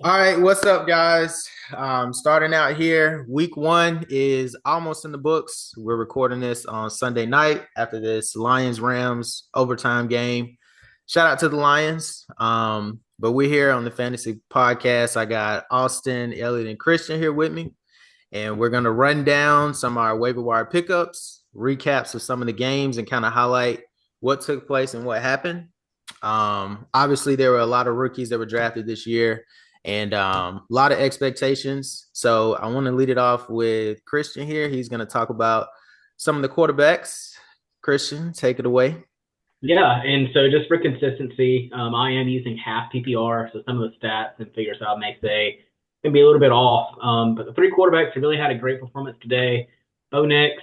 All right, what's up, guys? Starting out here, week one is almost in the books. We're recording this on Sunday night after this Lions Rams overtime game. Shout out to the Lions. But we're here on the Fantasy Podcast. I got Austin, Elliott, and Christian here with me, and we're going to run down some of our waiver wire pickups, recaps of some of the games, and kind of highlight what took place and what happened. Obviously, there were a lot of rookies that were drafted this year and a lot of expectations. So I want to lead it off with Christian here. He's going to talk about some of the quarterbacks. Christian, take it away. Yeah, and so just for consistency, I am using half PPR, so some of the stats and figures I may say can be a little bit off. But the three quarterbacks who really had a great performance today: Bo Nix,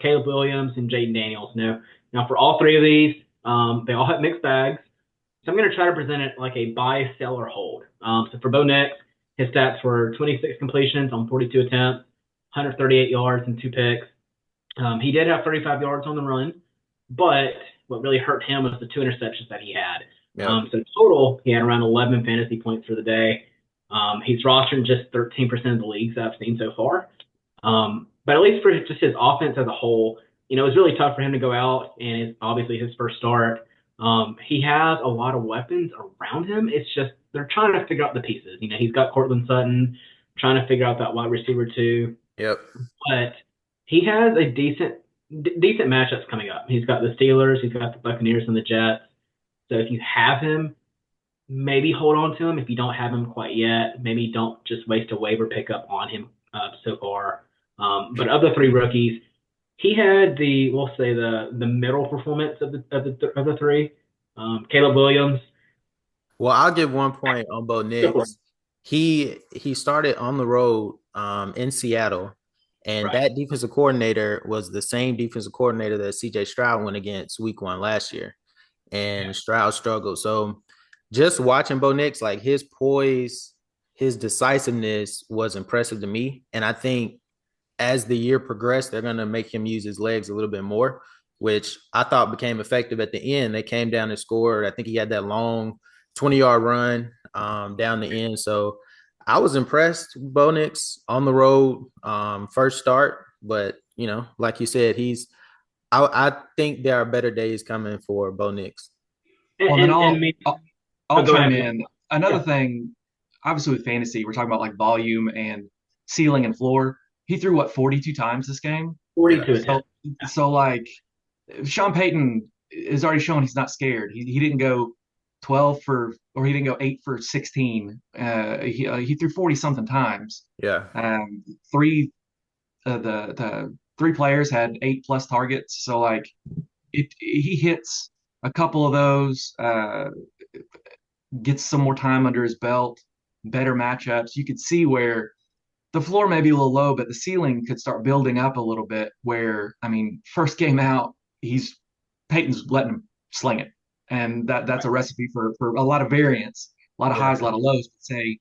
Caleb Williams, and Jaden Daniels. Now for all three of these, they all have mixed bags. So I'm going to try to present it like a buy, sell, or hold. So for Bo Nix, his stats were 26 completions on 42 attempts, 138 yards, and two picks. He did have 35 yards on the run, but what really hurt him was the two interceptions that he had. Yeah. So total, he had around 11 fantasy points for the day. He's rostered in just 13% of the leagues that I've seen so far. But at least for just his offense as a whole, it was really tough for him to go out, and it's obviously his first start. He has a lot of weapons around him. It's just they're trying to figure out the pieces. He's got Cortland Sutton trying to figure out that wide receiver too. Yep. But he has a decent matchups coming up. He's got the Steelers, he's got the Buccaneers and the Jets. So if you have him, maybe hold on to him. If you don't have him quite yet, maybe don't just waste a waiver pickup on him so far. But of the three rookies, he had we'll say the middle performance of the three. Caleb Williams. Well, I'll give 1 point on Bo Nix. He started on the road in Seattle, and Right. that defensive coordinator was the same defensive coordinator that CJ Stroud went against week one last year. Yeah. And Stroud struggled. So just watching Bo Nix, like his poise, his decisiveness was impressive to me. And I think as the year progressed, they're going to make him use his legs a little bit more, which I thought became effective at the end. They came down and scored. I think he had that long 20-yard run down the end. So I was impressed with Bo Nix on the road, first start. But, like you said, I think there are better days coming for Bo Nix. And Well, then and, and I'll maybe, I'll, oh, I'll go chime ahead. in. Another Yeah. thing, obviously with fantasy, we're talking about like volume and ceiling and floor. He threw what 42 times this game. 42 Yes. So attempts. Yeah. so like Sean Payton has already shown he's not scared. He didn't go 12 for or he didn't go 8 for 16. He threw 40 something times. Yeah. Um, three the three players had 8 plus targets. So like he hits a couple of those. Gets some more time under his belt, better matchups. You could see where the floor may be a little low, but the ceiling could start building up a little bit. Where I mean, first game out, he's Peyton's letting him sling it, and that's a recipe for a lot of variance, a lot of Yeah. highs, a lot of lows. But say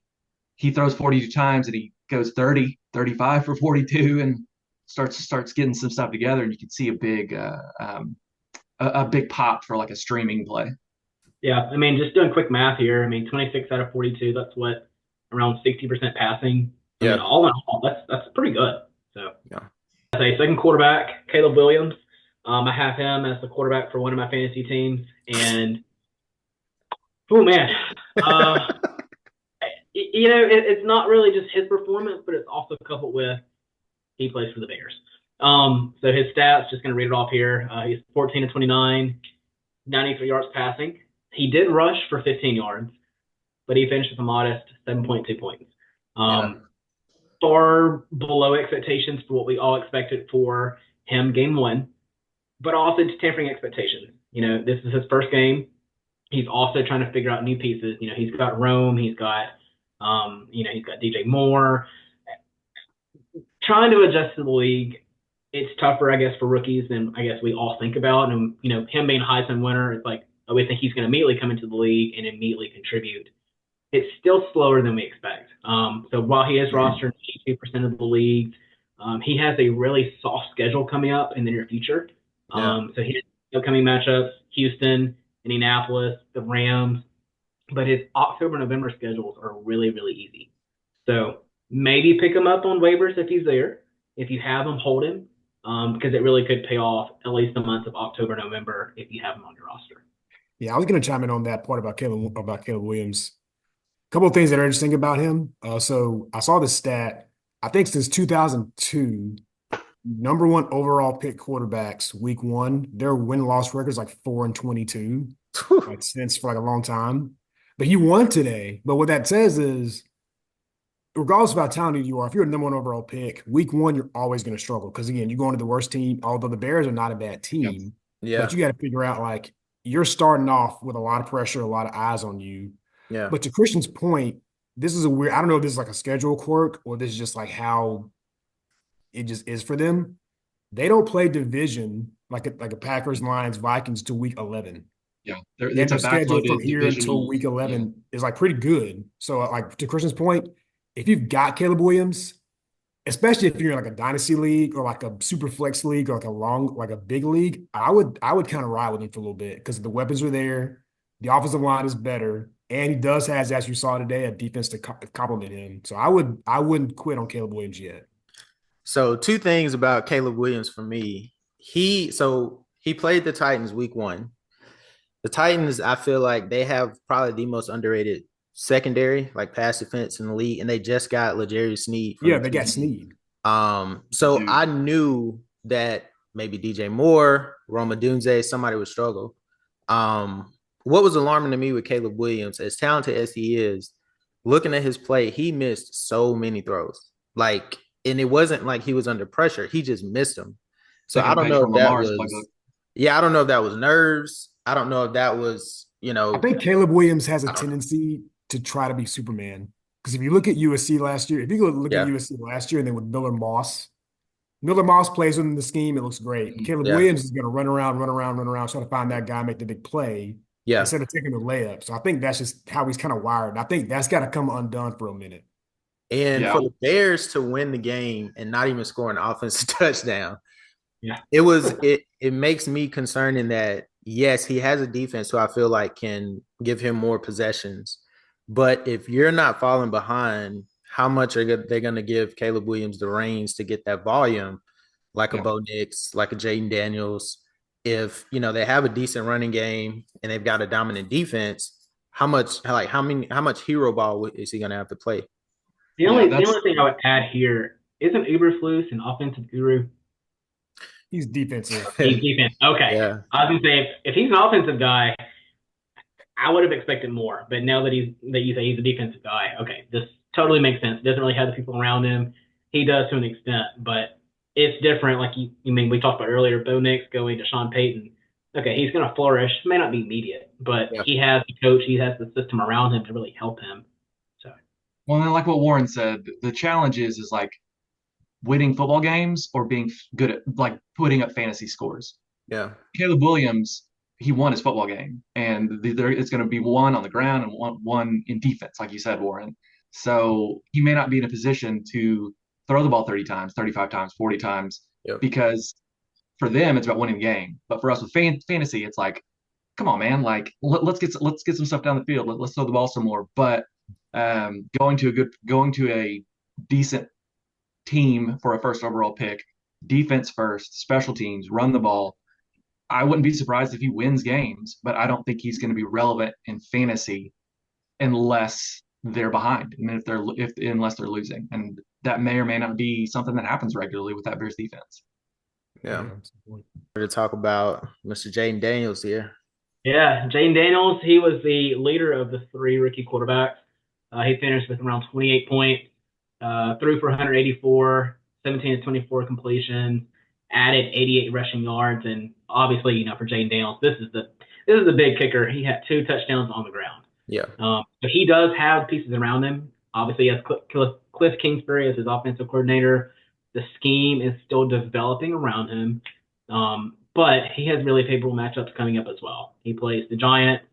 he throws 42 times and he goes 30, 35 for 42, and starts getting some stuff together, and you can see a big pop for like a streaming play. Yeah. I mean, just doing quick math here. I mean, 26 out of 42, that's what, around 60% passing. I mean, Yeah. all in all, that's pretty good. So, Yeah. as a second quarterback, Caleb Williams. I have him as the quarterback for one of my fantasy teams. And, oh, man. Uh, it's not really just his performance, but it's also coupled with he plays for the Bears. So his stats, just going to read it off here. He's 14 to 29, 93 yards passing. He did rush for 15 yards, but he finished with a modest 7.2 points. Yeah. Far below expectations for what we all expected for him game one, but also just tempering expectations. This is his first game. He's also trying to figure out new pieces. He's got Rome, he's got DJ Moore. Trying to adjust to the league, it's tougher, I guess, for rookies than I guess we all think about. And him being a Heisman winner, it's like we think he's going to immediately come into the league and immediately contribute. It's still slower than we expect. So while he is rostered in 82% of the league, he has a really soft schedule coming up in the near future. Yeah. So he has upcoming matchups: Houston, Indianapolis, the Rams, but his October November schedules are really really easy. So maybe pick him up on waivers if he's there. If you have him, hold him because it really could pay off at least the months of October November if you have him on your roster. Yeah, I was going to chime in on that part about Caleb Williams. A couple of things that are interesting about him. So I saw the stat. I think since 2002, number one overall pick quarterbacks week one, their win-loss records like 4-22, like since for like a long time. But he won today. But what that says is, regardless of how talented you are, if you're a number one overall pick, week one, you're always going to struggle. Because again, you're going to the worst team, although the Bears are not a bad Yep. team. But Yeah. you got to figure out like you're starting off with a lot of pressure, a lot of eyes on you. Yeah. But to Christian's point, this is a weird, I don't know if this is like a schedule quirk or this is just like how it just is for them. They don't play division like a Packers, Lions, Vikings to week 11. Yeah, And it's a their schedule from backloaded here until divisional. week Yeah, 11 is like pretty good. So like to Christian's point, if you've got Caleb Williams, especially if you're in like a dynasty league or like a super flex league or like a big league, I would kind of ride with him for a little bit because the weapons are there, the offensive line is better, and he does has, as you saw today, a defense to complement him. So I wouldn't quit on Caleb Williams yet. So two things about Caleb Williams for me. He played the Titans week one. The Titans, I feel like they have probably the most underrated secondary, like pass defense in the league, and they just got L'Jarius Sneed from Yeah, the they got team. Snead. So dude. I knew that maybe DJ Moore, Roma Dunze, somebody would struggle. What was alarming to me with Caleb Williams, as talented as he is, looking at his play, he missed so many throws. Like, and it wasn't like he was under pressure; he just missed them. So I Taking a don't page know from if that Lamar's playbook. was, yeah, I don't know if that was nerves. I don't know if that was, I think Caleb Williams has a I don't know. tendency to try to be Superman. Because if you look at USC last year, if you go look at Yeah, USC last year and then with Miller Moss plays within the scheme, it looks great. But Caleb yeah, Williams is going to run around, run around, run around, try to find that guy, make the big play yeah. instead of taking the layup. So I think that's just how he's kind of wired. I think that's got to come undone for a minute. And Yeah, for the Bears to win the game and not even score an offensive touchdown, Yeah. it makes me concerned in that yes, he has a defense who I feel like can give him more possessions. But if you're not falling behind, how much are they going to give Caleb Williams the reins to get that volume, like a yeah. Bo Nix, like a Jaden Daniels? If they have a decent running game and they've got a dominant defense, how much hero ball is he going to have to play? The Yeah, only the that's only thing I would add here isn't Uberflus an offensive guru? He's defensive. He's defense. Okay. Yeah, I was gonna say if he's an offensive guy, I would have expected more. But now that you say he's a defensive guy, okay, this totally makes sense. Doesn't really have the people around him. He does to an extent, but it's different. Like you mean we talked about earlier, Bo Nix going to Sean Payton. Okay, he's gonna flourish. May not be immediate, but yeah, he has the coach, he has the system around him to really help him. So well, and like what Warren said, the challenge is like winning football games or being good at like putting up fantasy scores. yeah, Caleb Williams, he won his football game, and it's going to be one on the ground and one in defense, like you said, Warren. So he may not be in a position to throw the ball 30 times, 35 times, 40 times, yep, because for them it's about winning the game. But for us with fantasy, it's like, come on, man, like let's get some stuff down the field. Let's throw the ball some more. But going to a decent team for a first overall pick, defense first, special teams, run the ball. I wouldn't be surprised if he wins games, but I don't think he's going to be relevant in fantasy unless they're behind and if unless they're losing. And that may or may not be something that happens regularly with that Bears defense. yeah. Yeah. We're to talk about Mr. Jaden Daniels here. yeah, Jane Daniels, he was the leader of the three rookie quarterbacks. He finished with around 28 points, threw for 184, 17 to 24 completions, added 88 rushing yards, and obviously, for Jane Daniels, this is the big kicker. He had two touchdowns on the ground. Yeah, So he does have pieces around him. Obviously, he has Cliff Kingsbury as his offensive coordinator. The scheme is still developing around him. But he has really favorable matchups coming up as well. He plays the Giants.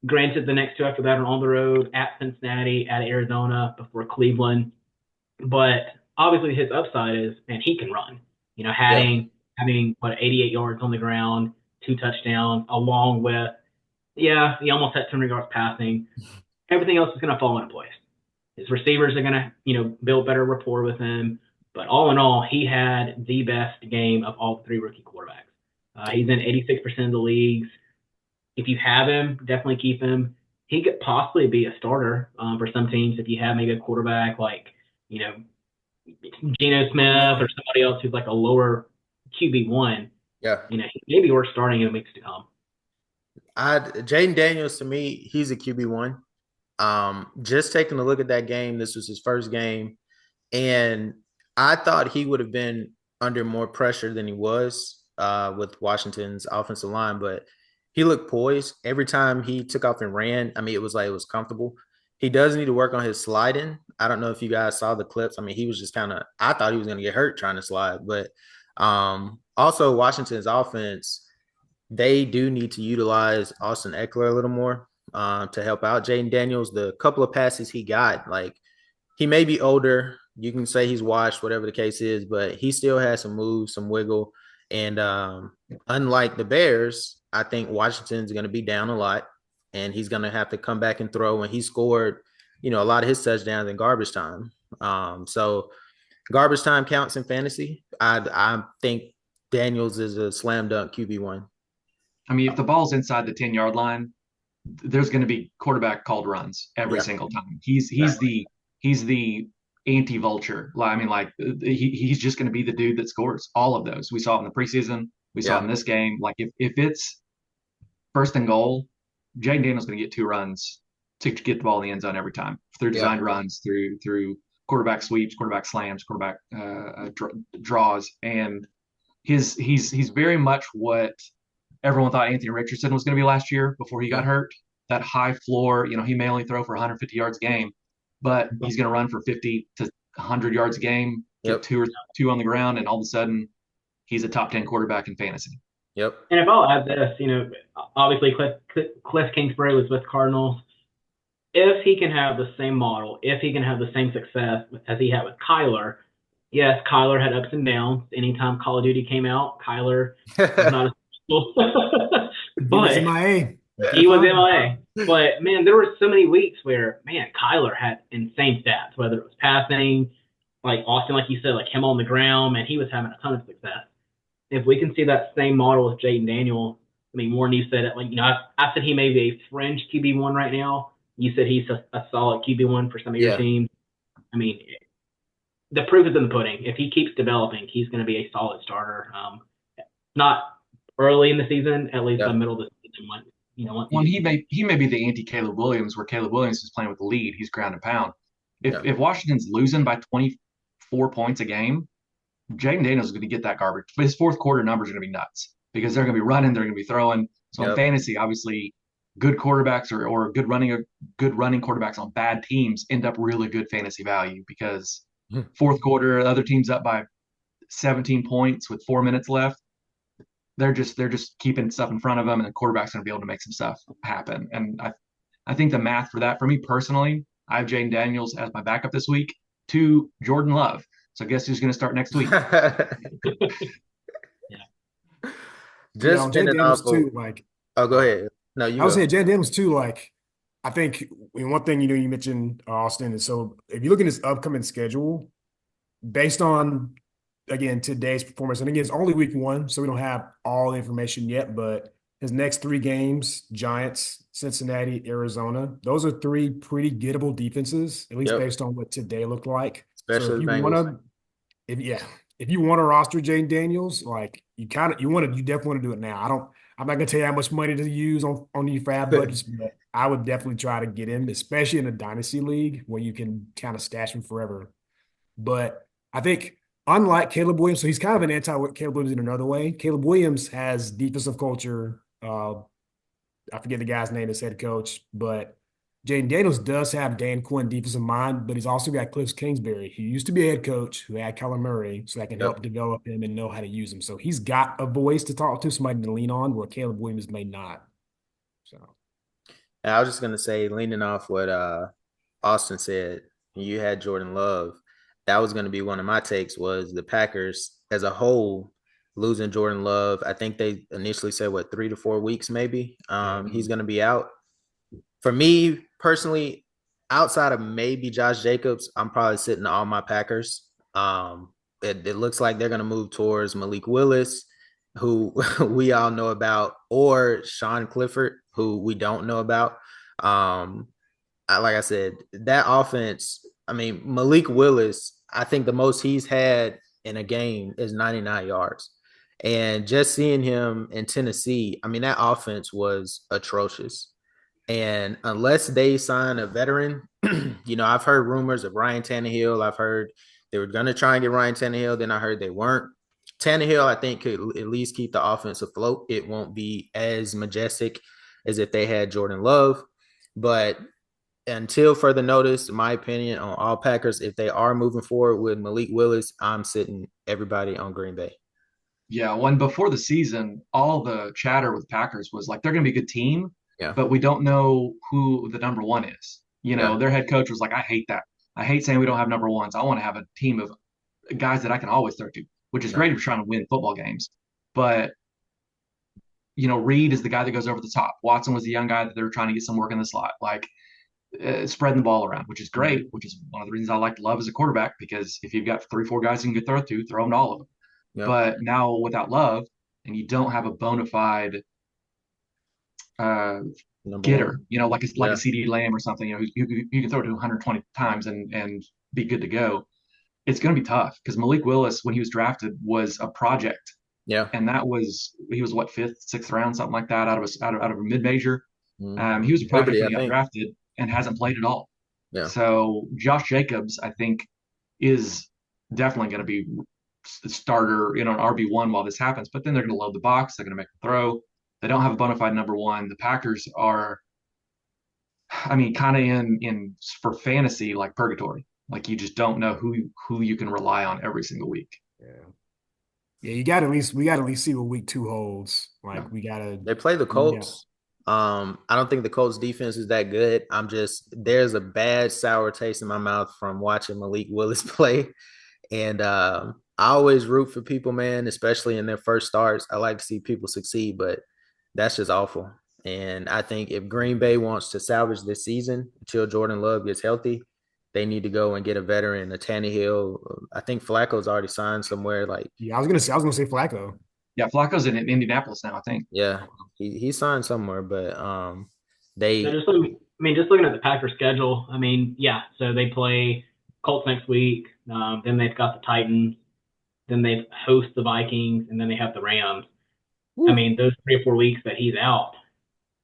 Granted, the next two after that are on the road at Cincinnati, at Arizona, before Cleveland. But obviously, his upside is, and he can run. yeah, Having 88 yards on the ground, two touchdowns, along with Yeah, he almost had 200 yards passing. Everything else is going to fall into place. His receivers are going to, build better rapport with him. But all in all, he had the best game of all three rookie quarterbacks. He's in 86% of the leagues. If you have him, definitely keep him. He could possibly be a starter for some teams if you have maybe a quarterback like, you know, Geno Smith or somebody else who's like a lower QB1. Yeah. He may be worth starting in weeks to come. Jaden Daniels, to me, he's a QB1. Just taking a look at that game, this was his first game, and I thought he would have been under more pressure than he was with Washington's offensive line, but he looked poised every time he took off and ran. I mean, it was like it was comfortable. He does need to work on his sliding. I don't know if you guys saw the clips. I mean, he was just kind of, I thought he was going to get hurt trying to slide, but also Washington's offense, they do need to utilize Austin Eckler a little more to help out Jaden Daniels. The couple of passes he got, like he may be older. You can say he's washed, whatever the case is, but he still has some moves, some wiggle. And unlike the Bears, I think Washington's going to be down a lot, and he's going to have to come back and throw. And he scored, a lot of his touchdowns in garbage time. So garbage time counts in fantasy. I think Daniels is a slam dunk QB1. I mean, if the ball's inside the 10-yard line, there's going to be quarterback called runs every Yeah. single time. He's the anti-vulture. I mean, like he's just going to be the dude that scores all of those. We saw it in the preseason. We saw it in this game. Like if it's first and goal, Jaden Daniels going to get 2 runs to get the ball in the end zone every time through designed runs, through quarterback sweeps, quarterback slams, quarterback draws, and he's very much what everyone thought Anthony Richardson was going to be last year before he got hurt. That high floor, he may only throw for 150 yards a game, but he's going to run for 50 to 100 yards a game, get 2 or 2 on the ground, and all of a sudden he's a top 10 quarterback in fantasy. Yep. And if I'll add this, obviously Cliff Kingsbury was with Cardinals. If he can have the same model, if he can have the same success as he had with Kyler, yes, Kyler had ups and downs. Anytime Call of Duty came out, Kyler was not as but he was MIA. But man, there were so many weeks where Kyler had insane stats, whether it was passing, like Austin, like you said, like him on the ground, man, he was having a ton of success. If we can see that same model with Jaden Daniel, I mean, Warren, you said it, like, I said he may be a fringe QB1 right now. You said he's a solid QB1 for some of your teams. I mean, the proof is in the pudding. If he keeps developing, he's going to be a solid starter. Not early in the season, at least the middle of the season. Well, he may be the anti Caleb Williams, where Caleb Williams is playing with the lead. He's ground and pound. If Washington's losing by 24 points a game, Jaden Daniels is going to get that garbage. But his fourth quarter numbers are going to be nuts because they're going to be running, they're going to be throwing. So in fantasy, obviously, good quarterbacks or good running quarterbacks on bad teams end up really good fantasy value because fourth quarter, the other team's up by 17 points with 4 minutes left. They're just keeping stuff in front of them, and the quarterback's going to be able to make some stuff happen. And I think the math for that, for me personally, I have Jaden Daniels as my backup this week to Jordan Love. So guess who's going to start next week? Just Jaden Daniels too. Go ahead. No, I was saying Jaden Daniels too. Like, I think one thing you mentioned Austin, and so if you look at his upcoming schedule, based on again today's performance, and again it's only week 1, so we don't have all the information yet, but his next 3 games: Giants, Cincinnati, Arizona. Those are 3 pretty gettable defenses, at least based on what today looked like. Especially so if you want to, if you want to roster Jaden Daniels, like you definitely want to do it now. I'm not gonna tell you how much money to use on your fab budgets, but I would definitely try to get him, especially in a dynasty league where you can kind of stash him forever. But I think unlike Caleb Williams, so he's kind of an anti-Caleb Williams in another way. Caleb Williams has defensive culture. I forget the guy's name as head coach, but Jaden Daniels does have Dan Quinn defensive mind, but he's also got Cliff Kingsbury, who used to be a head coach, who had Kyler Murray, so that can help develop him and know how to use him. So he's got a voice to talk to, somebody to lean on, where Caleb Williams may not. So I was just gonna say, leaning off what Austin said, you had Jordan Love. That was gonna be one of my takes. Was the Packers as a whole losing Jordan Love. I think they initially said, 3 to 4 weeks, maybe. He's going to be out. For me personally, outside of maybe Josh Jacobs, I'm probably sitting all my Packers. It looks like they're going to move towards Malik Willis, who we all know about, or Sean Clifford, who we don't know about. Like I said, that offense, I mean, Malik Willis, I think the most he's had in a game is 99 yards. And just seeing him in Tennessee, I mean, that offense was atrocious. And unless they sign a veteran, I've heard rumors of Ryan Tannehill. I've heard they were going to try and get Ryan Tannehill. Then I heard they weren't. Tannehill, I think, could at least keep the offense afloat. It won't be as majestic as if they had Jordan Love. But until further notice, in my opinion, on all Packers, if they are moving forward with Malik Willis, I'm sitting everybody on Green Bay. Yeah, when before the season, all the chatter with Packers was like they're going to be a good team, Yeah. but we don't know who the number one is. Yeah. Their head coach was like, I hate that. I hate saying we don't have number ones. I want to have a team of guys that I can always throw to, which is great if you're trying to win football games. But Reed is the guy that goes over the top. Watson was the young guy that they were trying to get some work in the slot, like spreading the ball around, which is great, which is one of the reasons I like Love as a quarterback, because if you've got 3, 4 guys you can throw to, throw them to all of them. Yeah. But now without Love, and you don't have a bona fide getter, like a CD Lamb or something, you can throw it to 120 times and be good to go. It's going to be tough because Malik Willis, when he was drafted, was a project. Yeah. And he was what, 5th, 6th round, something like that, out of a mid major. He was a project when he got drafted and hasn't played at all. Yeah. So Josh Jacobs, I think, is definitely going to be a starter, an RB1 while this happens. But then they're going to load the box. They're going to make the throw. They don't have a bona fide number one. The Packers are, I mean, kind of in for fantasy like purgatory. Like you just don't know who you can rely on every single week. Yeah. Yeah, we got to at least see what week 2 holds. Like they play the Colts. I don't think the Colts defense is that good. There's a bad sour taste in my mouth from watching Malik Willis play. And I always root for people, man, especially in their first starts. I like to see people succeed, but that's just awful. And I think if Green Bay wants to salvage this season until Jordan Love gets healthy, they need to go and get a veteran, a Tannehill. I think Flacco's already signed somewhere. Yeah, I was gonna say Flacco. Yeah, Flacco's in Indianapolis now, I think. Yeah, he signed somewhere, but just looking at the Packers schedule, I mean, yeah, so they play Colts next week, then they've got the Titans, then they host the Vikings, and then they have the Rams. Woo. I mean, those 3 or 4 weeks that he's out,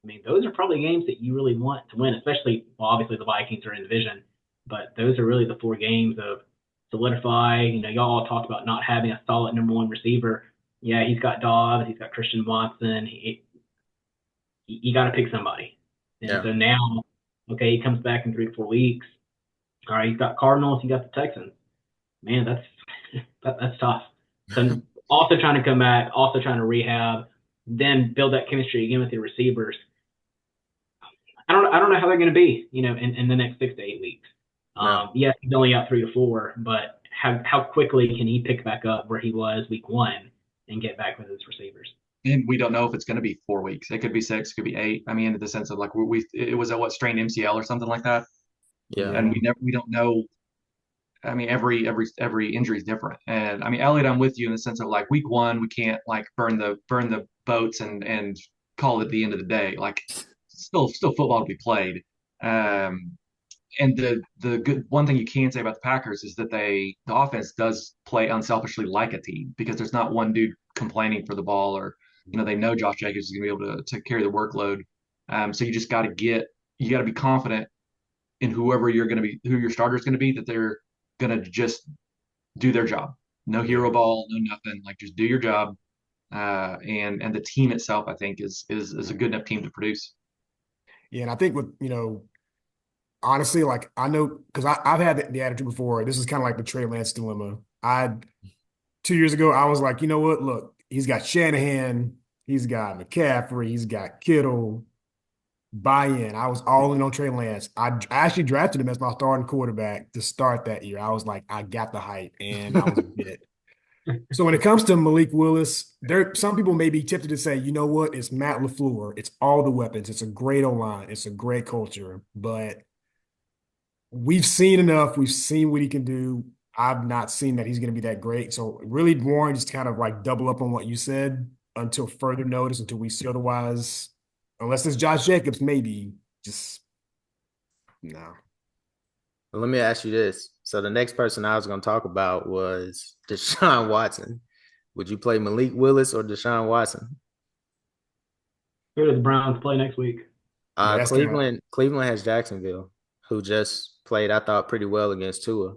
I mean, those are probably games that you really want to win, especially, well, obviously the Vikings are in division, but those are really the 4 games of solidify. Y'all all talked about not having a solid number one receiver. Yeah, he's got Dobbs, he's got Christian Watson. You got to pick somebody. And so now, okay, he comes back in 3 to 4 weeks. All right, he's got Cardinals, he got the Texans. Man, that's tough. So also trying to come back, also trying to rehab, then build that chemistry again with your receivers. I don't know how they're going to be, in the next 6 to 8 weeks. Yes, he's only out 3 to 4, but how quickly can he pick back up where he was week 1 and get back with his receivers? And we don't know if it's going to be 4 weeks. It could be 6, it could be 8. I mean, in the sense of like it was a strained MCL or something like that. Yeah. And we don't know. I mean, every injury is different. And I mean, Elliott, I'm with you in the sense of like week 1, we can't like burn the boats and call it the end of the day. Like still football to be played. And the good one thing you can say about the Packers is that the offense does play unselfishly like a team, because there's not one dude complaining for the ball, or they know Josh Jacobs is going to be able to carry the workload. So you just got to be confident in who your starter is going to be, that they're going to just do their job. No hero ball, no nothing. Like just do your job. And the team itself, I think, is a good enough team to produce. Yeah, and I think with honestly, like I know because I've had the attitude before. This is kind of like the Trey Lance dilemma. 2 years ago, I was like, you know what? Look, he's got Shanahan, he's got McCaffrey, he's got Kittle. Buy in. I was all in on Trey Lance. I actually drafted him as my starting quarterback to start that year. I was like, I got the hype, and I was bit. So when it comes to Malik Willis, some people may be tempted to say, you know what, it's Matt LaFleur, it's all the weapons, it's a great O-line, it's a great culture, but we've seen enough, we've seen what he can do. I've not seen that he's going to be that great. So really, Warren, just kind of like double up on what you said until further notice, until we see otherwise. Unless it's Josh Jacobs, maybe just no. Well, let me ask you this. So the next person I was going to talk about was Deshaun Watson. Would you play Malik Willis or Deshaun Watson? Who does the Browns play next week? Yeah, that's kind of Cleveland has Jacksonville, who just played, I thought, pretty well against Tua.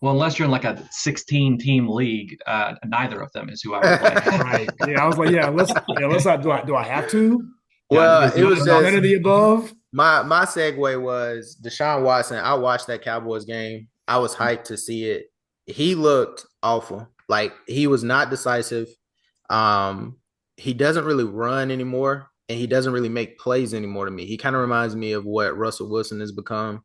Well, unless you're in like a 16 team league, neither of them is who I would play. right. Yeah, I was like, unless I have to? Yeah, Well, there's it not was enough. None just of the above. my segue was Deshaun Watson. I watched that Cowboys game. I was hyped to see it. He looked awful. Like he was not decisive. Um, he doesn't really run anymore, and he doesn't really make plays anymore to me. He kind of reminds me of what Russell Wilson has become,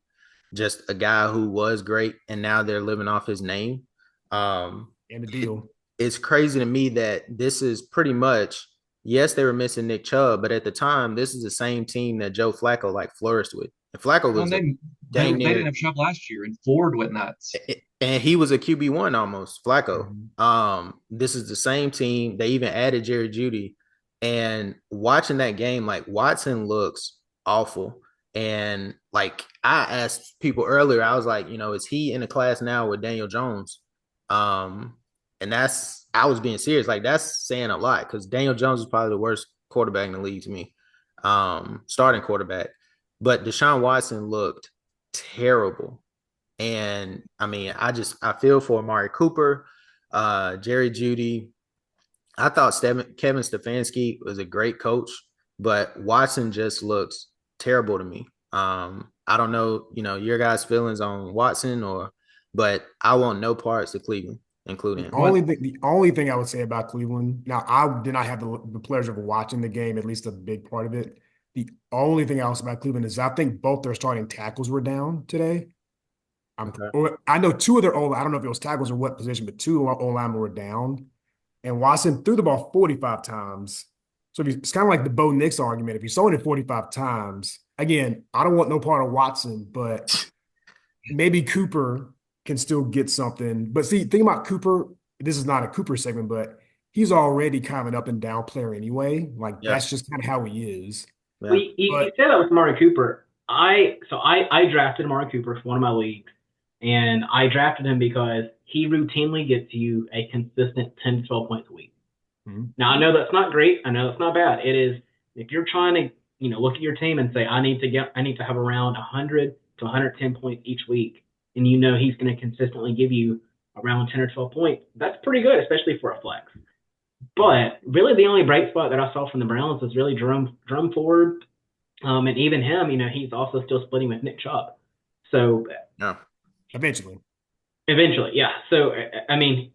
just a guy who was great, and now they're living off his name. And the deal. It's crazy to me that this is pretty much, yes, they were missing Nick Chubb, but at the time, this is the same team that Joe Flacco like flourished with. And Flacco Well, was a they dang didn't near, have Chubb last year, and Ford went nuts. and he was a QB1 almost, Flacco. Mhm. This is the same team. They even added Jerry Judy. And watching that game, like Watson looks awful. And like I asked people earlier, I was like, is he in a class now with Daniel Jones? Um, and I was being serious. Like that's saying a lot because Daniel Jones is probably the worst quarterback in the league to me, starting quarterback. But Deshaun Watson looked terrible. And I mean, I feel for Amari Cooper, Jerry Judy. I thought Kevin Stefanski was a great coach, but Watson just looks terrible to me. I don't know, your guys' feelings on Watson but I want no parts of Cleveland, including him. What The only thing I would say about Cleveland, now I did not have the pleasure of watching the game, at least a big part of it. The only thing else about Cleveland is I think both their starting tackles were down today. Okay. I know two of their I don't know if it was tackles or what position, but two O linemen were down. And Watson threw the ball 45 times. So it's kind of like the Bo Nix argument. If you saw it 45 times, again, I don't want no part of Watson, but maybe Cooper can still get something. But see, think about Cooper. This is not a Cooper segment, but he's already kind of an up and down player anyway. Like Yeah. that's just kind of how he is. Well, Yeah. you But said that with Amari Cooper. I drafted Amari Cooper for one of my leagues, and I drafted him because he routinely gets you a consistent 10 to 12 points a week. Now I know that's not great. I know that's not bad. It is if you're trying to look at your team and say I need to have around 100 to 110 points each week, and he's going to consistently give you around 10 or 12 points. That's pretty good, especially for a flex. But really, the only bright spot that I saw from the Browns was really Jerome Ford, and even him. He's also still splitting with Nick Chubb. So No. eventually, eventually, yeah. So I mean,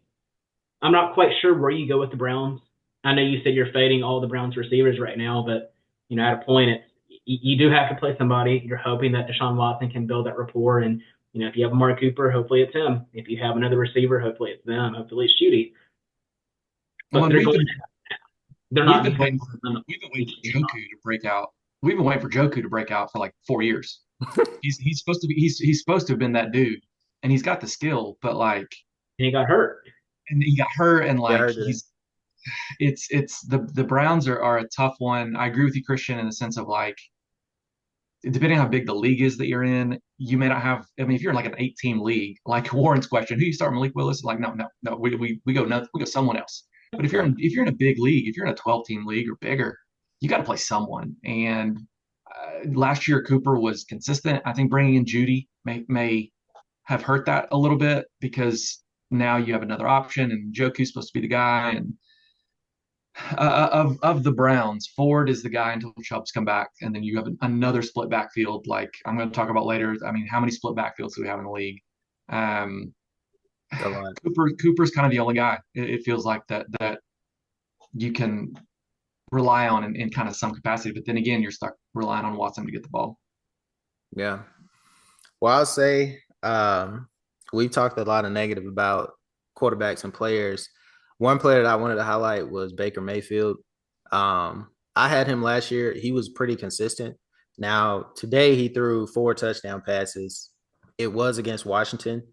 I'm not quite sure where you go with the Browns. I know you said you're fading all the Browns receivers right now, but at a point, you do have to play somebody. You're hoping that Deshaun Watson can build that rapport, and if you have Amari Cooper, hopefully it's him. If you have another receiver, hopefully it's them. Hopefully it's Shooty. But Well, they're we've not been depending waiting for on we've been waiting for Joku to break out. We've been waiting for Joku to break out for like 4 years. He's supposed to be he's supposed to have been that dude, and he's got the skill, but like, and he got hurt. and he got hurt, and Yeah, I like heard that. it's the Browns are a tough one. I agree with you, Christian, in the sense of like, depending on how big the league is that you're in, you may not have. I mean, if you're in like an 8 team league, like Warren's question, who you start Malik Willis? Like, no, we go someone else. But if you're in a big league, if you're in a 12 team league or bigger, you got to play someone. And last year Cooper was consistent. I think bringing in Judy may have hurt that a little bit because now you have another option, and Joku's supposed to be the guy. And of the Browns, Ford is the guy until Chubb's come back, and then you have another split backfield. Like I'm going to talk about later. I mean, how many split backfields do we have in the league? Um, A lot. Cooper's kind of the only guy. It feels like that you can rely on in kind of some capacity. But then again, you're stuck relying on Watson to get the ball. Yeah. Well, I'll say we've talked a lot of negative about quarterbacks and players. One player that I wanted to highlight was Baker Mayfield. I had him last year. He was pretty consistent. Now, today he threw 4 touchdown passes. It was against Washington,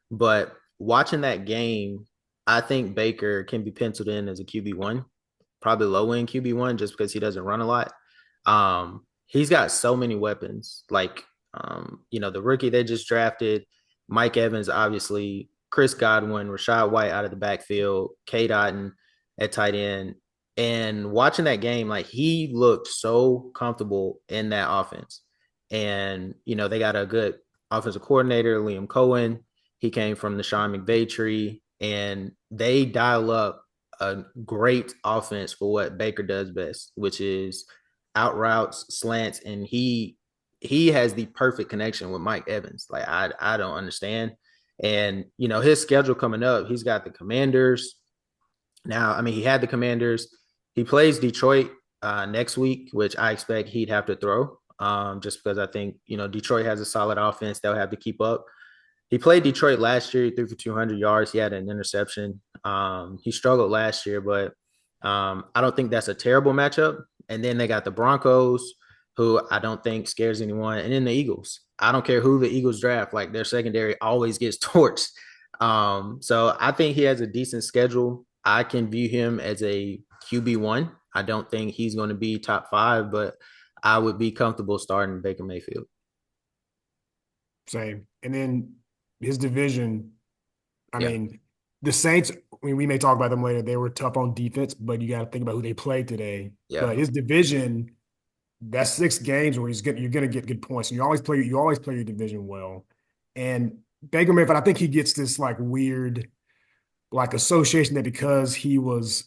but watching that game, I think Baker can be penciled in as a QB1, probably low end QB1 just because he doesn't run a lot. He's got so many weapons. Like, the rookie they just drafted, Mike Evans, obviously, Chris Godwin, Rashad White out of the backfield, K. Dotton at tight end. And watching that game, like he looked so comfortable in that offense. And, they got a good offensive coordinator, Liam Cohen. He came from the Sean McVay tree, and they dial up a great offense for what Baker does best, which is out routes, slants, and he has the perfect connection with Mike Evans. Like I don't understand. And his schedule coming up, he's got the Commanders. Now, I mean, he had the Commanders. He plays Detroit next week, which I expect he'd have to throw, just because I think Detroit has a solid offense they'll have to keep up. He played Detroit last year. He threw for 200 yards. He had an interception. He struggled last year, but I don't think that's a terrible matchup. And then they got the Broncos, who I don't think scares anyone. And then the Eagles. I don't care who the Eagles draft. Like, their secondary always gets torched. So I think he has a decent schedule. I can view him as a QB1. I don't think he's going to be top 5, but I would be comfortable starting Baker Mayfield. Same. And then his division, I Yeah. mean, the Saints, I mean, we may talk about them later. They were tough on defense, but you got to think about who they played today. Yeah. But his division, that's 6 games where you're going to get good points. And you always play your division well. And Baker Mayfield, I think he gets this like weird like association that because he was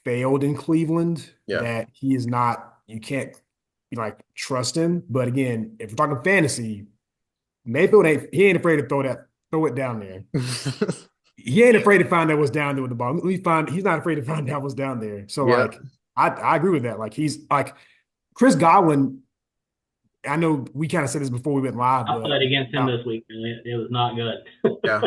failed in Cleveland, Yeah. that he is not, you can't like trust him. But again, if we're talking fantasy, Mayfield he ain't afraid to throw it down there. He ain't afraid to find out what's down there with the ball. He's not afraid to find out what's down there. So Yeah. like I agree with that. Like he's like Chris Godwin. I know we kind of said this before we went live. I played against him this week. It was not good. Yeah.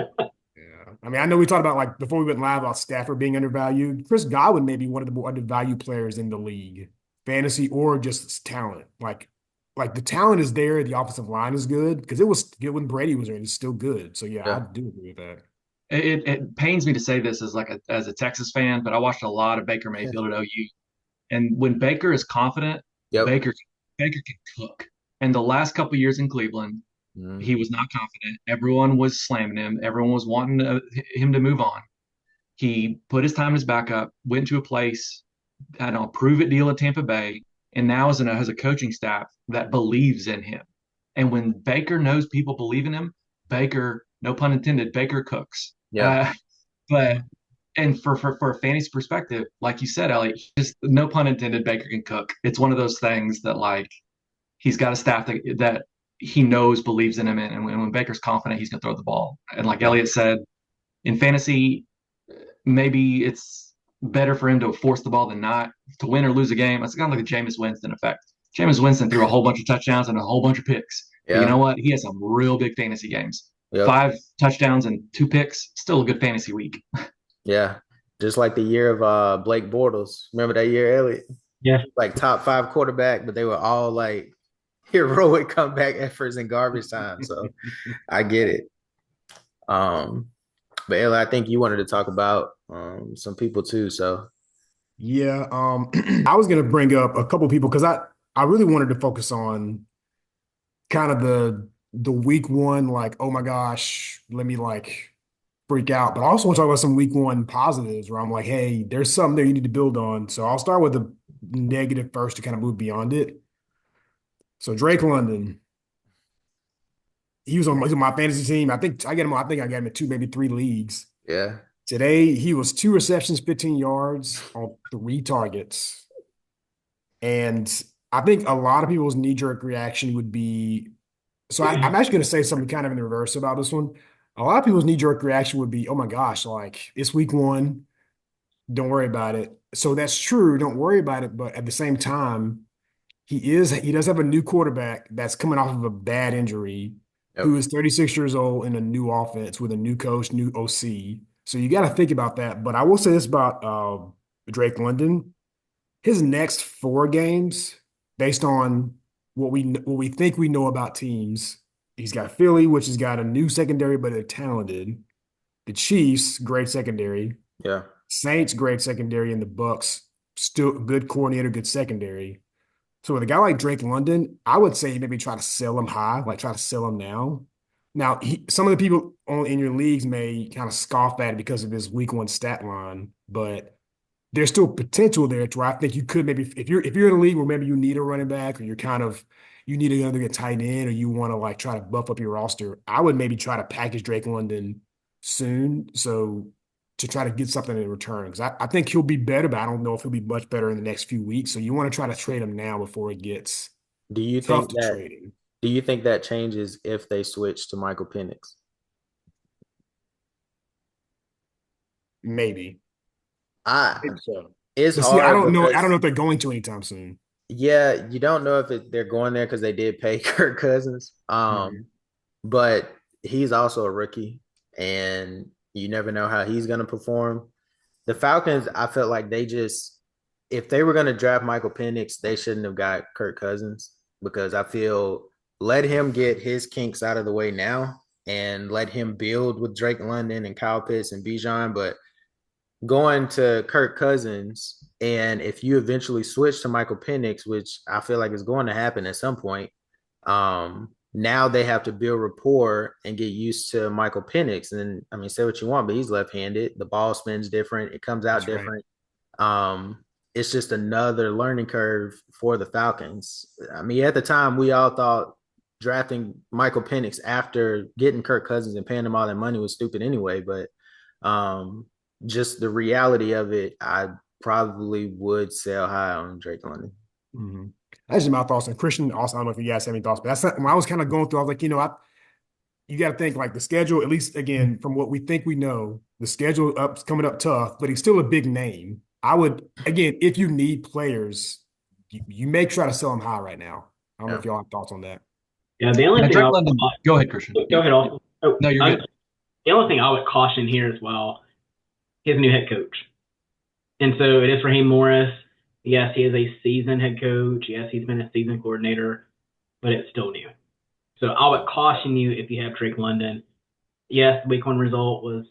Yeah. I mean, I know we talked about like before we went live about Stafford being undervalued. Chris Godwin may be one of the more undervalued players in the league, fantasy or just talent. Like the talent is there. The offensive line is good because it was good when Brady was there. It's still good. So yeah, I do agree with that. It pains me to say this as a Texas fan, but I watched a lot of Baker Mayfield at OU, and when Baker is confident, Yep. Baker can cook. And the last couple of years in Cleveland, he was not confident. Everyone was slamming him. Everyone was wanting him to move on. He put his time as backup, went to a place, I don't know, prove-it deal at Tampa Bay, and now has a coaching staff that believes in him. And when Baker knows people believe in him, Baker, no pun intended, Baker cooks. Yeah. And for a fantasy perspective, like you said, Elliott, just no pun intended, Baker can cook. It's one of those things that like he's got a staff that he knows believes in him, and when Baker's confident, he's going to throw the ball. And like Elliott said, in fantasy, maybe it's better for him to force the ball than not to win or lose a game. It's kind of like the Jameis Winston effect. Jameis Winston threw a whole bunch of touchdowns and a whole bunch of picks. Yeah. But you know what? He has some real big fantasy games. Yep. 5 touchdowns and 2 picks, still a good fantasy week. Yeah. Just like the year of Blake Bortles. Remember that year, Elliott? Yeah. Like top 5 quarterback, but they were all like heroic comeback efforts in garbage time. So I get it. But Elliott, I think you wanted to talk about some people too. So yeah, I was gonna bring up a couple people because I really wanted to focus on kind of the week 1, like, oh my gosh, let me like freak out. But I also want to talk about some week 1 positives where I'm like, hey, there's something there you need to build on. So I'll start with the negative first to kind of move beyond it. So Drake London, he's on my fantasy team. I think I got him in 2, maybe 3 leagues. yeah. Today, he was 2 receptions, 15 yards on 3 targets. And I think a lot of people's knee-jerk reaction would be – so I'm actually going to say something kind of in the reverse about this one. A lot of people's knee-jerk reaction would be, oh, my gosh, like, it's week 1. Don't worry about it. So that's true. Don't worry about it. But at the same time, he does have a new quarterback that's coming off of a bad injury, who is 36 years old in a new offense with a new coach, new OC. So you got to think about that. But I will say this about Drake London. His next 4 games, based on what we think we know about teams, he's got Philly, which has got a new secondary, but they're talented. The Chiefs, great secondary. Yeah. Saints, great secondary, and the Bucks, still good coordinator, good secondary. So with a guy like Drake London, I would say maybe try to sell him high, like try to sell him now. Now, some of the people in your leagues may kind of scoff at it because of his week 1 stat line, but there's still potential there to where I think you could maybe if you're in a league where maybe you need a running back or you need another tight end or you want to like try to buff up your roster, I would maybe try to package Drake London soon. So to try to get something in return. Because I think he'll be better, but I don't know if he'll be much better in the next few weeks. So you want to try to trade him now before it gets Do you tough think to that trade him. do you think that changes if they switch to Michael Penix? Maybe. I Maybe so. It's But see, I hard don't know. I don't because know if they're going to anytime soon. yeah, you don't know if they're going there because they did pay Kirk Cousins. Mhm. But he's also a rookie, and you never know how he's going to perform. The Falcons, I felt like if they were going to draft Michael Penix, they shouldn't have got Kirk Cousins because I feel let him get his kinks out of the way now and let him build with Drake London and Kyle Pitts and Bijan. But going to Kirk Cousins, and if you eventually switch to Michael Penix, which I feel like is going to happen at some point, now they have to build rapport and get used to Michael Penix. And I mean, say what you want, but he's left-handed. The ball spins different. It comes out That's right. different. It's just another learning curve for the Falcons. I mean, at the time, we all thought drafting Michael Penix after getting Kirk Cousins and paying him all that money was stupid anyway. But just the reality of it, I probably would sell high on Drake London. Mm-hmm. That's just my thoughts. And Christian, also, I don't know if you guys have any thoughts, but that's when I was kind of going through. I was like, you got to think like the schedule. At least again, from what we think we know, the schedule coming up tough, but he's still a big name. I would again, if you need players, you may try to sell him high right now. I don't know Yeah. if y'all have thoughts on that. Yeah, the only Yeah, thing Drake London. Go ahead, Christian. go ahead, Austin. Oh, No, you're good. the only thing I would caution here as well, his new head coach. And so it is Raheem Morris. Yes, he is a seasoned head coach. Yes, he's been a seasoned coordinator, but it's still new. So I would caution you if you have Drake London. Yes, week 1 result was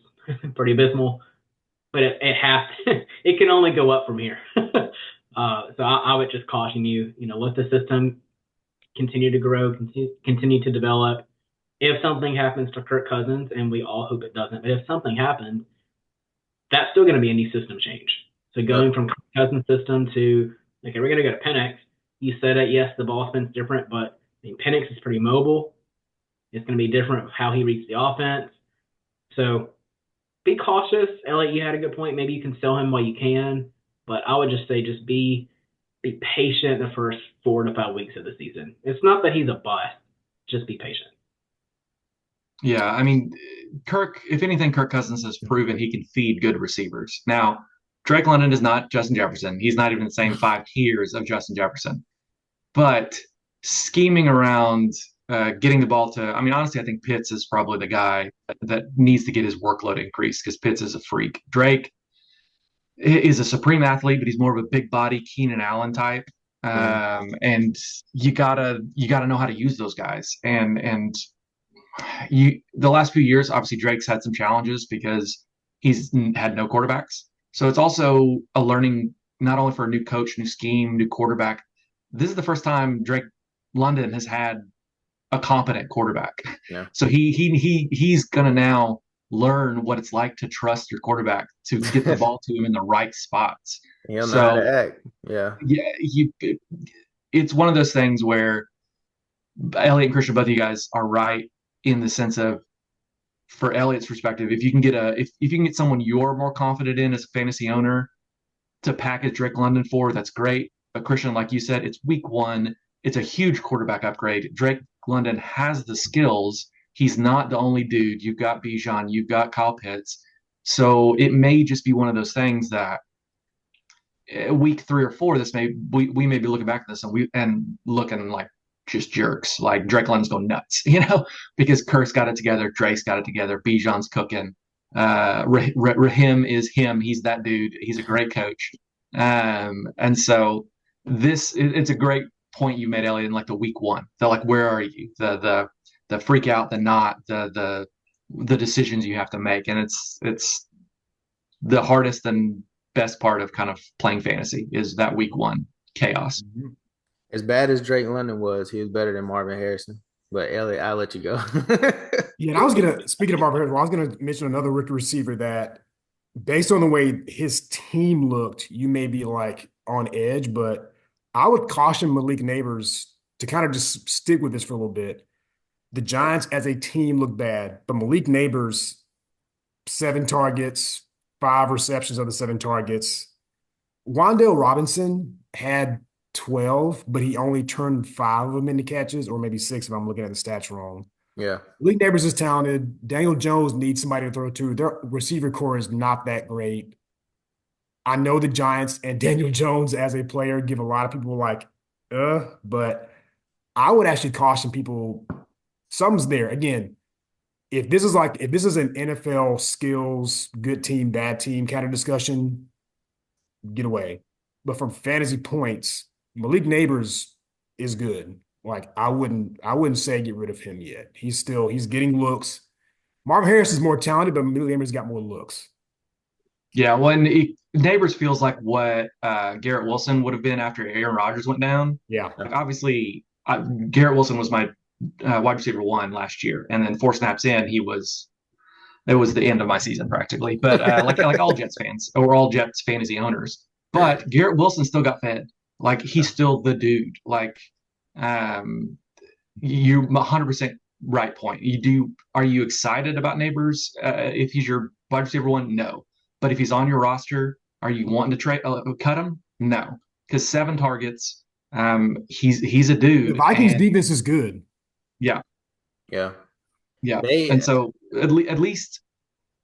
pretty abysmal, but it has it can only go up from here. So I would just caution you, let the system continue to grow, continue to develop. If something happens to Kirk Cousins, and we all hope it doesn't, but if something happens, that's still going to be a new system change. So going from Cousins system to, okay, we're going to go to Penix. You said it, yes, the ball spins different, but I mean, Penix is pretty mobile. It's going to be different how he reads the offense. So be cautious. Elliott, you had a good point. Maybe you can sell him while you can, but I would just say just be patient the first 4 to 5 weeks of the season. It's not that he's a bust. Just be patient. Yeah, I mean, if anything, Kirk Cousins has proven he can feed good receivers. Now, Drake London is not Justin Jefferson. He's not even the same 5 tiers of Justin Jefferson. But scheming around getting the ball to, I mean, honestly, I think Pitts is probably the guy that needs to get his workload increased because Pitts is a freak. Drake is a supreme athlete, but he's more of a big body Keenan Allen type. And you gotta know how to use those guys. And the last few years, obviously Drake's had some challenges because he's had no quarterbacks. So it's also a learning not only for a new coach, new scheme, new quarterback. This is the first time Drake London has had a competent quarterback. Yeah. So he's gonna now learn what it's like to trust your quarterback to get the ball to him in the right spots. He'll know how to act. Yeah. Yeah, it's one of those things where Elliott and Christian, both of you guys are right in the sense of, for Elliott's perspective, if you can get if you can get someone you're more confident in as a fantasy owner to package Drake London for, that's great. But Christian, like you said, it's week 1. It's a huge quarterback upgrade. Drake London has the skills. He's not the only dude. You've got Bijan, you've got Kyle Pitts. So it may just be one of those things that week 3 or 4, we may be looking back at this and looking like just jerks. Like Drake London's going nuts, because Kirk's got it together, Drake's got it together, Bijan's cooking. Raheem is him. He's that dude. He's a great coach. And so it's a great point you made, Elliot, in like the week one. The like, where are you? The freak out, the not, the decisions you have to make, and it's the hardest and best part of kind of playing fantasy is that week one chaos. As bad as Drake London was, he was better than Marvin Harrison. But Elliot, I'll let you go. Yeah, and I was gonna speaking of Arbor, I was gonna mention another rookie receiver that, based on the way his team looked, you may be like on edge, but I would caution Malik Neighbors to kind of just stick with this for a little bit. The Giants as a team look bad, but Malik Neighbors, 7 targets, 5 receptions of the 7 targets. Wan'Dale Robinson had 12, but he only turned 5 of them into catches, or maybe 6 if I'm looking at the stats wrong. Yeah. Malik Neighbors is talented. Daniel Jones needs somebody to throw to. Their receiver core is not that great. I know the Giants and Daniel Jones as a player give a lot of people like, but I would actually caution people. Something's there. Again, if this is an NFL skills, good team, bad team kind of discussion, get away. But from fantasy points, Malik Neighbors is good. Like I wouldn't say get rid of him yet. He's getting looks. Marvin Harris is more talented, but Malik Neighbors got more looks. Yeah, Neighbors feels like what Garrett Wilson would have been after Aaron Rodgers went down. Yeah. Like obviously, Garrett Wilson was my wide receiver 1 last year, and then 4 snaps in, it was the end of my season practically. But like all Jets fans or all Jets fantasy owners, but Garrett Wilson still got fed. Like he's still the dude. Like you 100% right point. Are you excited about Neighbors if he's your wide receiver 1? No. But if he's on your roster, are you wanting to cut him? No, because 7 targets. He's a dude. The Vikings defense is good. Yeah, Yeah. And so at least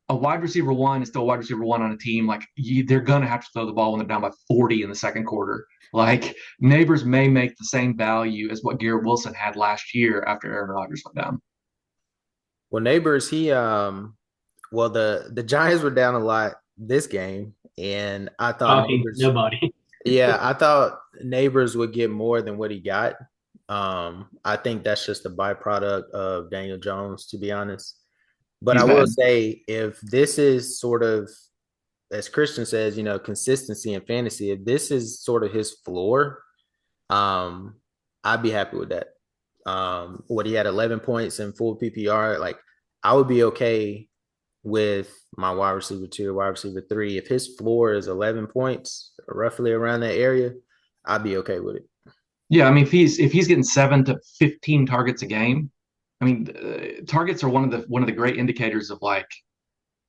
a wide receiver 1 is still a wide receiver 1 on a team. Like they're gonna have to throw the ball when they're down by 40 in the second quarter. Like Neighbors may make the same value as what Garrett Wilson had last year after Aaron Rodgers went down. Well, Neighbors, the Giants were down a lot this game, and I thought nobody. Yeah, I thought Neighbors would get more than what he got. I think that's just a byproduct of Daniel Jones, to be honest. But I will say, if this is sort of, as Christian says, consistency in fantasy, if this is sort of his floor, I'd be happy with that. What he had 11 points in full PPR, like I would be okay with my wide receiver 2, wide receiver 3. If his floor is 11 points, roughly around that area, I'd be okay with it. Yeah, I mean, if he's getting 7 to 15 targets a game, I mean, targets are one of the great indicators of like,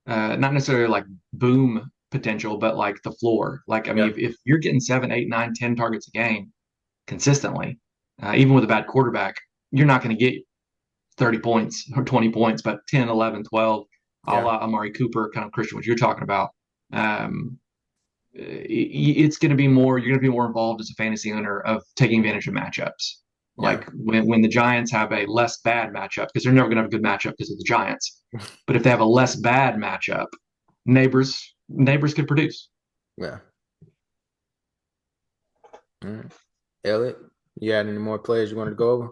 not necessarily like boom potential, but like the floor. Like, I mean, if you're getting 7, 8, 9, 10 targets a game consistently, even with a bad quarterback, you're not going to get 30 points or 20 points, but 10, 11, 12, a la Amari Cooper, kind of Christian, what you're talking about. It's going to be more, you're going to be more involved as a fantasy owner of taking advantage of matchups. Like when the Giants have a less bad matchup, because they're never going to have a good matchup because of the Giants. But if they have a less bad matchup, Neighbors could produce. Yeah. Elliott, you had any more players you want to go over?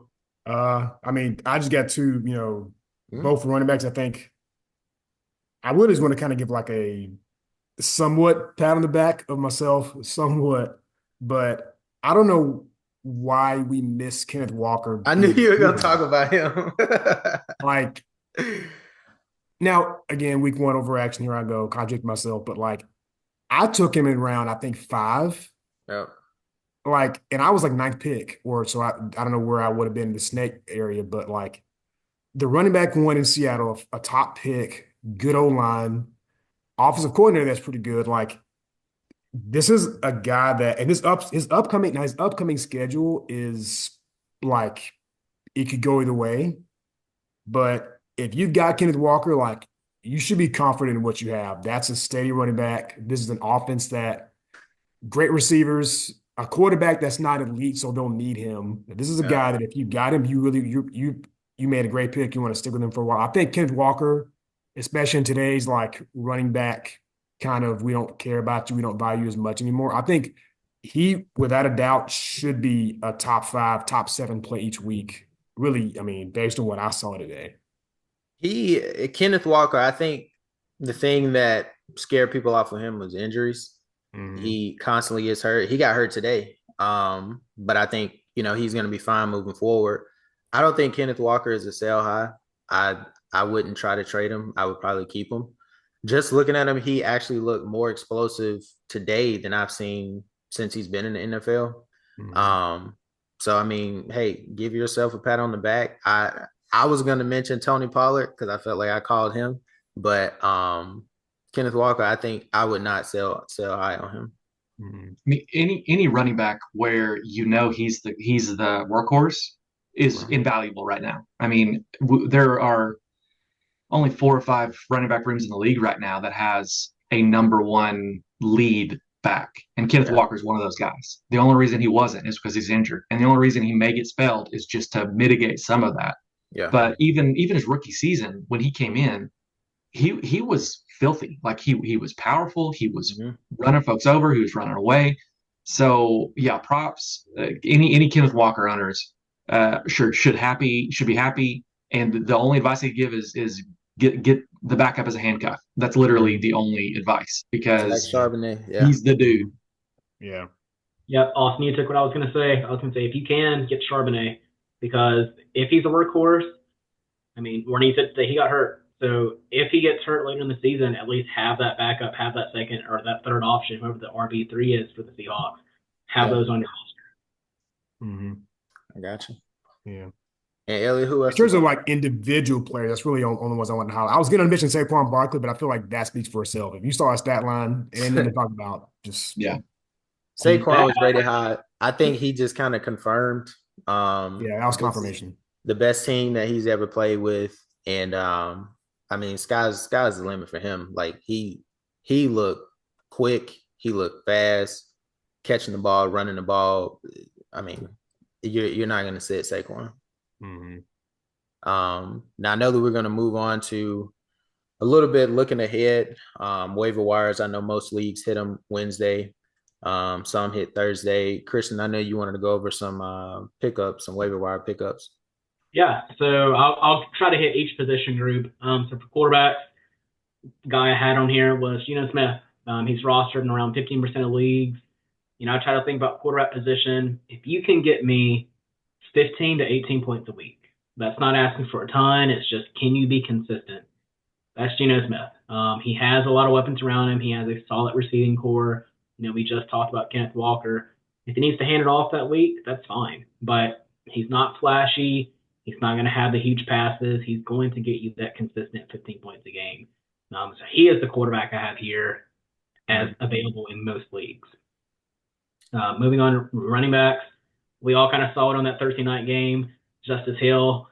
I mean, I just got 2, both running backs. I think I would just want to kind of give like a somewhat pat on the back of myself, somewhat, but I don't know why we miss Kenneth Walker. I knew you were going to talk about him. Like, now, again, week 1 overreaction, here I go, contradict myself, but like, I took him in round, I think 5. Yep. Like, and I was like 9th pick, so I don't know where I would have been in the snake area, but like, the running back 1 in Seattle, a top pick, good O-line, offensive coordinator that's pretty good. Like, this is a guy that, and his upcoming schedule is like, it could go either way. But if you've got Kenneth Walker, like, you should be confident in what you have. That's a steady running back. This is an offense that great receivers, a quarterback that's not elite, so they'll need him. This is a guy that if you got him, you made a great pick. You want to stick with him for a while. I think Kenneth Walker especially in today's like running back kind of we don't care about you, we don't value you as much anymore. I think he, without a doubt, should be a top 5, top 7 play each week. Really, I mean, based on what I saw today. Kenneth Walker, I think the thing that scared people off of him was injuries. Mm-hmm. He constantly gets hurt. He got hurt today. But I think, he's going to be fine moving forward. I don't think Kenneth Walker is a sell high. I wouldn't try to trade him. I would probably keep him. Just looking at him, he actually looked more explosive today than I've seen since he's been in the NFL. Mm-hmm. So I mean, hey, give yourself a pat on the back. I was going to mention Tony Pollard because I felt like I called him, but Kenneth Walker, I think I would not sell high on him. I mean, any running back where he's the workhorse is Right. invaluable right now. I mean, there are only 4 or 5 running back rooms in the league right now that has a number one lead back, and Kenneth Walker is one of those guys. The only reason he wasn't is because he's injured, and the only reason he may get spelled is just to mitigate some of that. Yeah. But even his rookie season, when he came in, he was filthy. Like he was powerful. He was running folks over. He was running away. So yeah, props. Any Kenneth Walker owners should be happy. And the only advice I give is get the backup as a handcuff. That's literally the only advice because he's the dude. Yeah. Yep, Austin, you took what I was going to say. I was going to say, if you can, get Charbonnet, because if he's a workhorse, I mean, Warren said that he got hurt. So if he gets hurt later in the season, at least have that backup, have that second or that third option, whoever the RB3 is for the Seahawks, have those on your roster. Mm-hmm. I got you. Yeah. And Elliott, who else? In terms of like individual players, that's really on the ones I want to highlight. I was going to mention Saquon Barkley, but I feel like that speaks for itself. If you saw a stat line and then to talk about, just Saquon was rated high. I think he just kind of confirmed. That was confirmation. The best team that he's ever played with, and I mean, sky's the limit for him. Like he looked quick, he looked fast, catching the ball, running the ball. I mean, you're not going to sit Saquon. Mm-hmm. Now I know that we're going to move on to a little bit looking ahead. Waiver wires. I know most leagues hit them Wednesday. Some hit Thursday. Christian, I know you wanted to go over some pickups, some waiver wire pickups. Yeah, so I'll try to hit each position group. So for quarterbacks, the guy I had on here was Geno Smith. He's rostered in around 15% of leagues. I try to think about quarterback position. If you can get me 15 to 18 points a week, that's not asking for a ton. It's just, can you be consistent? That's Geno Smith. He has a lot of weapons around him. He has a solid receiving core. We just talked about Kenneth Walker. If he needs to hand it off that week, that's fine. But he's not flashy. He's not going to have the huge passes. He's going to get you that consistent 15 points a game. So he is the quarterback I have here as available in most leagues. Moving on to running backs. We all kind of saw it on that Thursday night game. Justice Hill.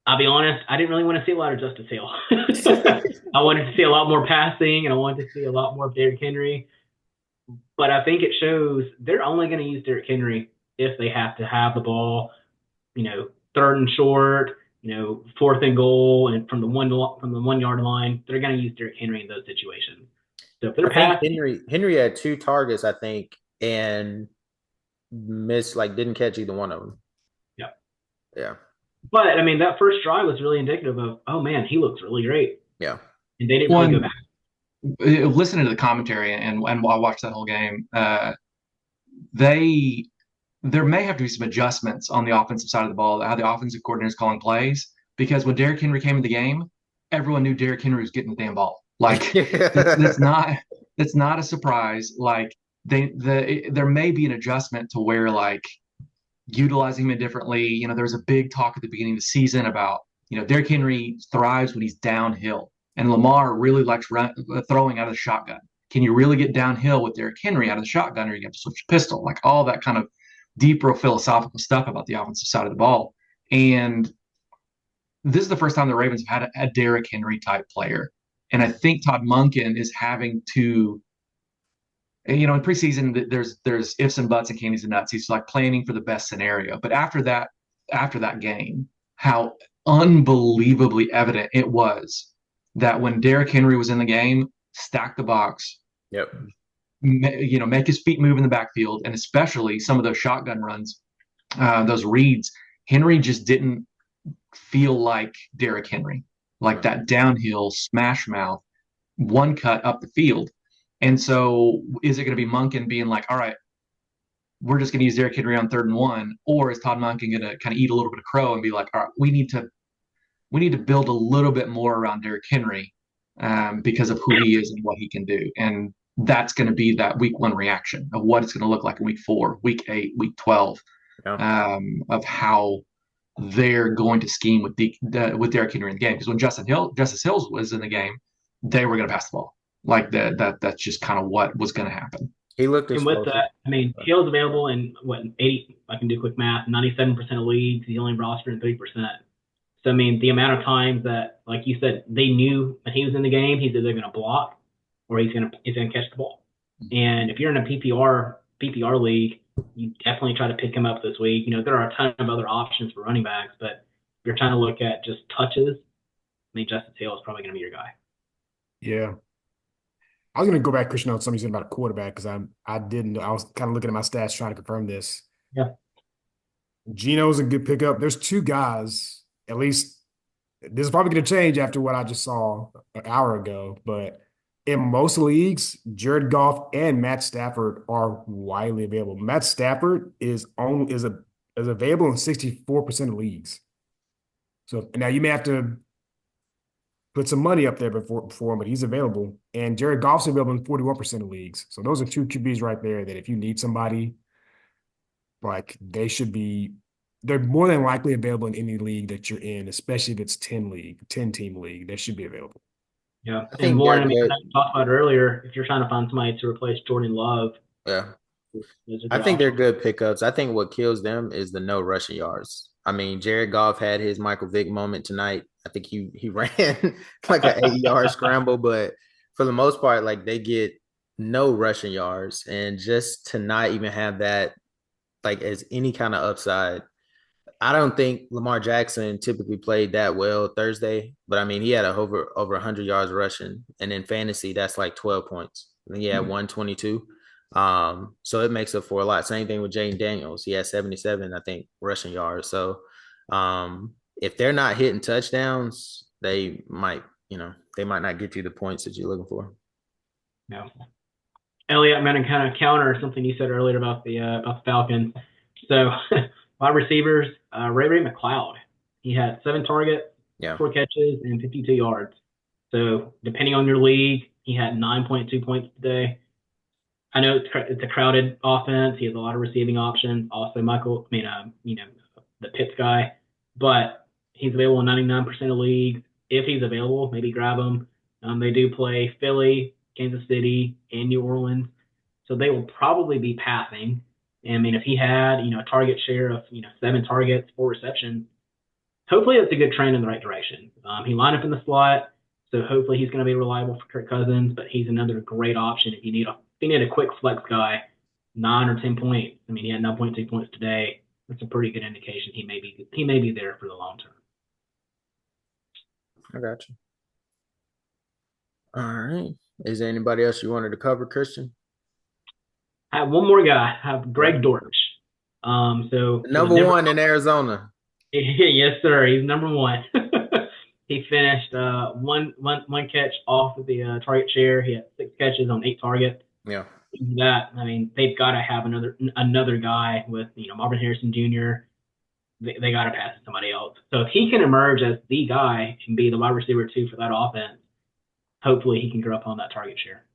I'll be honest, I didn't really want to see a lot of Justice Hill. I wanted to see a lot more passing, and I wanted to see a lot more of Derrick Henry. But I think it shows they're only going to use Derrick Henry if they have to have the ball, third and short, fourth and goal, and from the 1 yard line. They're going to use Derrick Henry in those situations. So if they're passing, Henry had 2 targets, I think, and missed, didn't catch either one of them. Yeah. But I mean, that first drive was really indicative of, oh man, he looks really great. Yeah. And they didn't really go back. Listening to the commentary and I watched that whole game, there may have to be some adjustments on the offensive side of the ball, how the offensive coordinator is calling plays, because when Derrick Henry came in the game, everyone knew Derrick Henry was getting the damn ball. That's not a surprise. There may be an adjustment to where utilizing him differently. There was a big talk at the beginning of the season about, Derrick Henry thrives when he's downhill, and Lamar really likes throwing out of the shotgun. Can you really get downhill with Derrick Henry out of the shotgun, or you have to switch to pistol? All that kind of deeper philosophical stuff about the offensive side of the ball. And this is the first time the Ravens have had a Derrick Henry type player. And I think Todd Monken is having to, in preseason, there's ifs and buts and candies and nuts. He's planning for the best scenario. But after that game, how unbelievably evident it was that when Derrick Henry was in the game, stack the box, Yep. make his feet move in the backfield, and especially some of those shotgun runs, those reads. Henry just didn't feel like Derrick Henry, like that downhill smash mouth, one cut up the field. And so, is it going to be Monken being like, all right, we're just going to use Derrick Henry on 3rd and 1, or is Todd Monken going to kind of eat a little bit of crow and be like, all right, we need to build a little bit more around Derrick Henry because of who he is and what he can do. And that's going to be that week 1 reaction of what it's going to look like in week 4, week 8, week 12, of how they're going to scheme with Derrick Henry in the game. Because when Justice Hills was in the game, they were going to pass the ball. Like that's just kind of what was going to happen. He looked And with explosive. that, I mean, Hill's available in 80. I can do quick math. 97% of leagues. He's only rostered in 3%. So I mean, the amount of times that, like you said, they knew when he was in the game, he's either going to block or he's going to catch the ball. And if you're in a PPR league, you definitely try to pick him up this week. You know, there are a ton of other options for running backs, but if you're trying to look at just touches, I mean, Justice Hill is probably going to be your guy. Yeah. I was going to go back, Christian, on something you said about a quarterback because I was kind of looking at my stats trying to confirm this. Yeah. Geno's a good pickup. There's 2 guys, at least this is probably going to change after what I just saw an hour ago, but in most leagues, Jared Goff and Matt Stafford are widely available. Matt Stafford is available in 64% of leagues. So now you may have to put some money up there before him, but he's available. And Jared Goff's available in 41% of leagues. So those are 2 QBs right there that if you need somebody, like they're more than likely available in any league that you're in, especially if it's 10-team league. They should be available. Yeah. I think And Warren, I mean, good. I talked about earlier, if you're trying to find somebody to replace Jordan Love, Yeah. those are I good think they're options. good pickups. I think what kills them is the no rushing yards. I mean, Jared Goff had his Michael Vick moment tonight. I think he ran like an 80-yard scramble, but for the most part, like they get no rushing yards. And just to not even have that like as any kind of upside. I don't think Lamar Jackson typically played that well Thursday, but I mean he had over 100 yards rushing, and in fantasy that's like 12 points. I think he had 122. So it makes up for a lot. Same thing with Jaden Daniels. He had 77, I think, rushing yards. So if they're not hitting touchdowns, they might not get you the points that you're looking for. Yeah. Elliott, I'm going to kind of counter something you said earlier about the Falcons. So, wide receivers, Ray McCloud. He had 7 targets, 4 catches, and 52 yards. So, depending on your league, he had 9.2 points today. I know it's a crowded offense. He has a lot of receiving options. Also, the Pitts guy, but he's available in 99% of leagues. If he's available, maybe grab him. They do play Philly, Kansas City, and New Orleans, so they will probably be passing. And I mean, if he had a target share of 7 targets, 4 receptions, hopefully that's a good trend in the right direction. He lined up in the slot, so hopefully he's going to be reliable for Kirk Cousins. But he's another great option if you need a quick flex guy, 9 or 10 points. I mean, he had 9.2 points today. That's a pretty good indication he may be there for the long term. I got you. All right. Is there anybody else you wanted to cover, Christian? I have one more guy. I have Greg Dortch. So number 1 in Arizona. Yes, sir. He's number 1. He finished one catch off of the target share. He had 6 catches on 8 targets. Yeah. That, I mean, they've got to have another guy with Marvin Harrison Jr. They got to pass to somebody else. So if he can emerge as the guy and be the wide receiver 2 for that offense, hopefully he can grow up on that target share.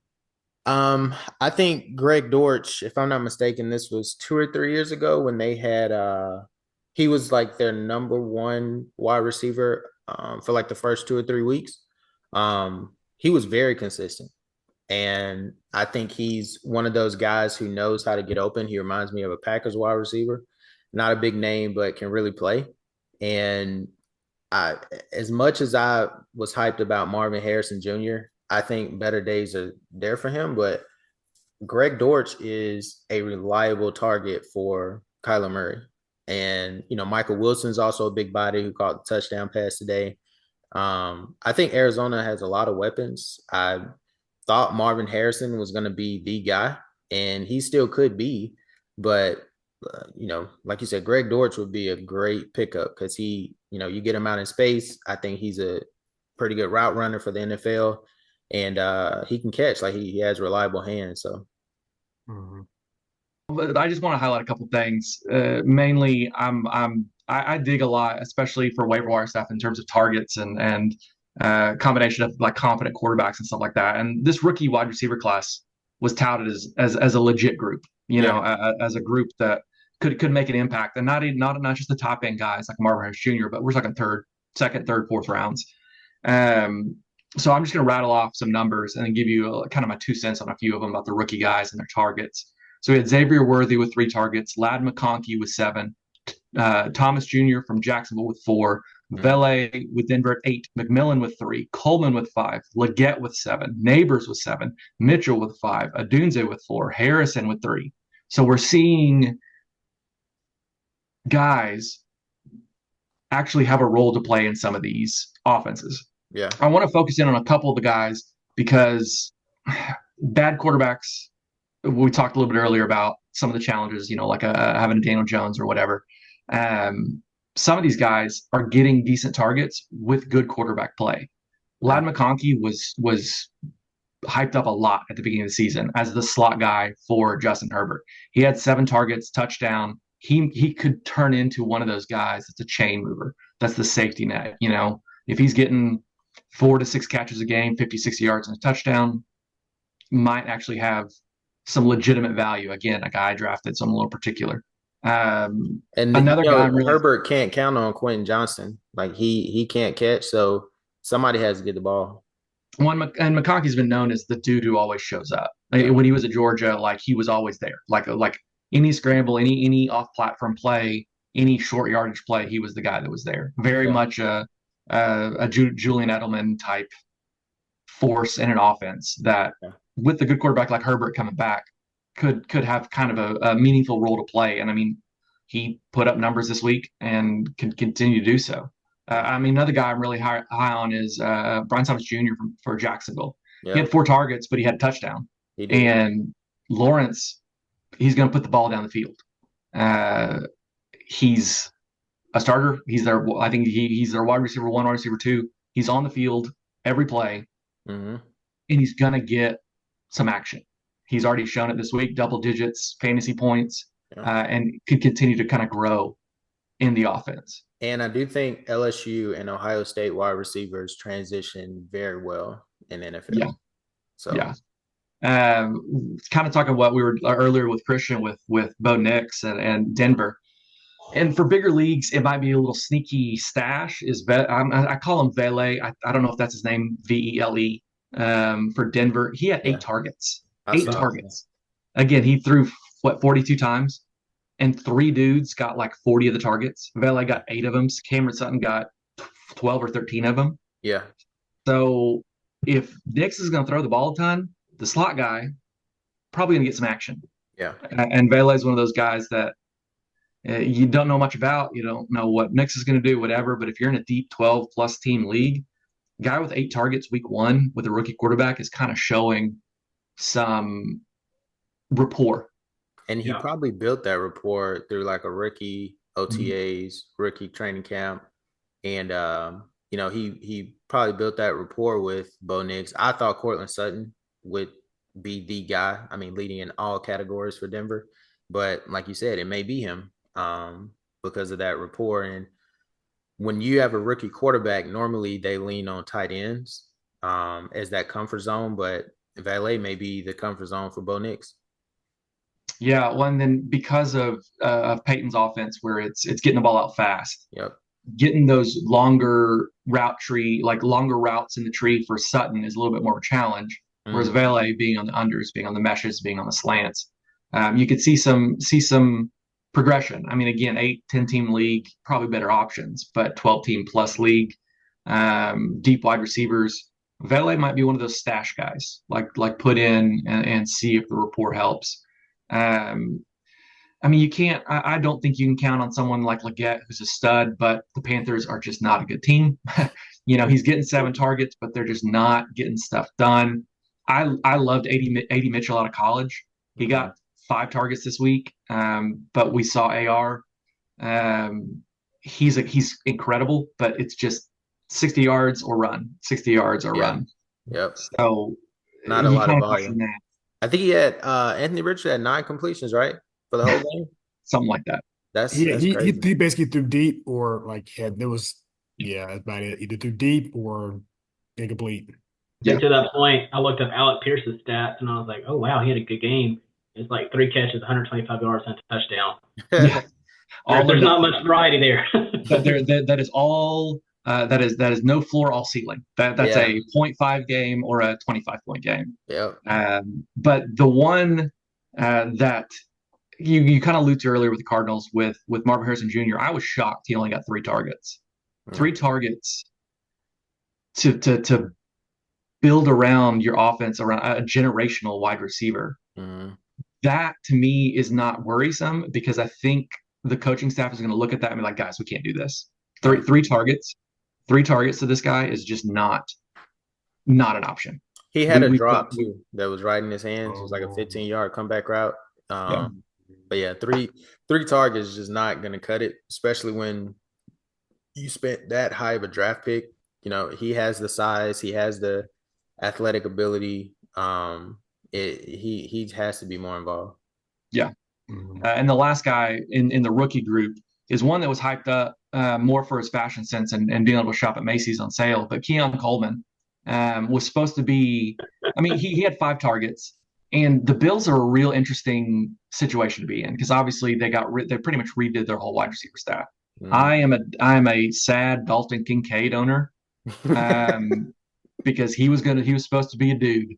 I think Greg Dortch, if I'm not mistaken, this was 2 or 3 years ago when they had he was like their number 1 wide receiver for like the first 2 or 3 weeks. He was very consistent. And I think he's one of those guys who knows how to get open. He reminds me of a Packers wide receiver. Not a big name, but can really play. And as much as I was hyped about Marvin Harrison Jr., I think better days are there for him. But Greg Dortch is a reliable target for Kyler Murray. And, Michael Wilson's also a big body who caught the touchdown pass today. I think Arizona has a lot of weapons. I thought Marvin Harrison was going to be the guy, and he still could be. But, like you said, Greg Dortch would be a great pickup because you get him out in space. I think he's a pretty good route runner for the NFL, and he can catch. Like he has reliable hands. So, But I just want to highlight a couple things. Mainly, I dig a lot, especially for waiver wire stuff in terms of targets and combination of like confident quarterbacks and stuff like that. And this rookie wide receiver class was touted as a legit group, yeah. as a group that could make an impact, and not just the top end guys like Marvin Harris Jr., but we're talking second, third, fourth rounds. So I'm just going to rattle off some numbers and then give you kind of my 2 cents on a few of them about the rookie guys and their targets. So we had Xavier Worthy with 3 targets, Ladd McConkey with 7, Thomas Jr. from Jacksonville with 4, Vele with Denver at 8, McMillan with 3, Coleman with 5, Leggett with 7, Neighbors with 7, Mitchell with 5, Adunze with 4, Harrison with 3. So we're seeing guys actually have a role to play in some of these offenses. Yeah. I want to focus in on a couple of the guys because bad quarterbacks, we talked a little bit earlier about some of the challenges, like having Daniel Jones or whatever. Some of these guys are getting decent targets with good quarterback play. Ladd McConkey was hyped up a lot at the beginning of the season as the slot guy for Justin Herbert. He had 7 targets, touchdown. He could turn into one of those guys that's a chain mover. That's the safety net. If he's getting 4 to 6 catches a game, 50, 60 yards and a touchdown, might actually have some legitimate value. Again, a guy I drafted, so I'm a little particular. And another guy Herbert can't count on Quentin Johnston. Like he can't catch, so somebody has to get the ball. And McConkey's been known as the dude who always shows up. When he was at Georgia, like he was always there. Like any scramble, any off-platform play, any short yardage play, he was the guy that was there. Very much a Julian Edelman type force in an offense that, with a good quarterback like Herbert coming back, could have kind of a meaningful role to play. And I mean, he put up numbers this week and can continue to do so. Another guy I'm really high on is Brian Thomas Jr. for Jacksonville. He had 4 targets, but he had a touchdown. He did. And Lawrence, he's going to put the ball down the field. He's a starter. I think he's their wide receiver 1, wide receiver 2. He's on the field every play, and he's going to get some action. He's already shown it this week, double digits, fantasy points, and could continue to kind of grow in the offense. And I do think LSU and Ohio State wide receivers transition very well in the NFL. Yeah. So kind of talking what we were earlier with Christian with Bo Nix and Denver. And for bigger leagues, it might be a little sneaky stash. I call him Vele. I don't know if that's his name, Vele. For Denver, he had 8 targets. 8 targets. Again, he threw 42 times, and 3 dudes got like 40 of the targets. Vele got 8 of them. Cameron Sutton got 12 or 13 of them. Yeah. So if Nix is going to throw the ball a ton, the slot guy probably going to get some action. Yeah. And Vele is one of those guys that you don't know much about. You don't know what Nix is going to do, whatever. But if you're in a deep 12-plus team league, guy with 8 targets week 1 with a rookie quarterback is kind of showing some rapport. And he probably built that rapport through like a rookie OTAs, rookie training camp. And, he probably built that rapport with Bo Nix. I thought Cortland Sutton would be the guy. I mean, leading in all categories for Denver. But like you said, it may be him because of that rapport. And when you have a rookie quarterback, normally they lean on tight ends as that comfort zone. But Valet may be the comfort zone for Bo Nix. Yeah, well, and then because of Peyton's offense, where it's getting the ball out fast, getting those longer routes in the tree for Sutton is a little bit more of a challenge. Whereas Valet being on the unders, being on the meshes, being on the slants, you could see some progression. I mean, again, 8-10 team league, probably better options, but 12 team plus league, deep wide receivers. Valet might be one of those stash guys, like put in and see if the rapport helps. You can't. I don't think you can count on someone like Leggett, who's a stud, but the Panthers are just not a good team. He's getting 7 targets, but they're just not getting stuff done. I loved AD Mitchell out of college. He got 5 targets this week, but we saw AR. He's incredible, but it's just 60 yards or run, 60 yards or run. Yep. So not a you lot of kind of question volume. that. I think he had Anthony Richardson had 9 completions, right, for the whole game. Something like that. That's He crazy. basically threw deep or like there was that's about it. Either threw deep or incomplete. Yeah. To that point, I looked up Alec Pierce's stats and I was like, oh wow, he had a good game. It's like 3 catches, 125 yards, and a touchdown. Yeah. There's not much variety there. But that is all. That is no floor, all ceiling. That's a 0.5 game or a 25-point game. Yep. But the one that you kind of alluded to earlier with the Cardinals with Marvin Harrison Jr., I was shocked he only got 3 targets. 3 targets to build around your offense around a generational wide receiver. That to me is not worrisome because I think the coaching staff is going to look at that and be like, guys, we can't do this. Three targets to this guy is just not an option. He had a drop too that was right in his hands. It was like a 15-yard comeback route. But yeah, three targets is just not going to cut it, especially when you spent that high of a draft pick. He has the size, he has the athletic ability. He has to be more involved. Yeah. And the last guy in the rookie group is one that was hyped up more for his fashion sense and being able to shop at Macy's on sale. But Keon Coleman was supposed to be, he had 5 targets. And the Bills are a real interesting situation to be in because obviously they pretty much redid their whole wide receiver staff. I am a sad Dalton Kincaid owner because he was supposed to be a dude.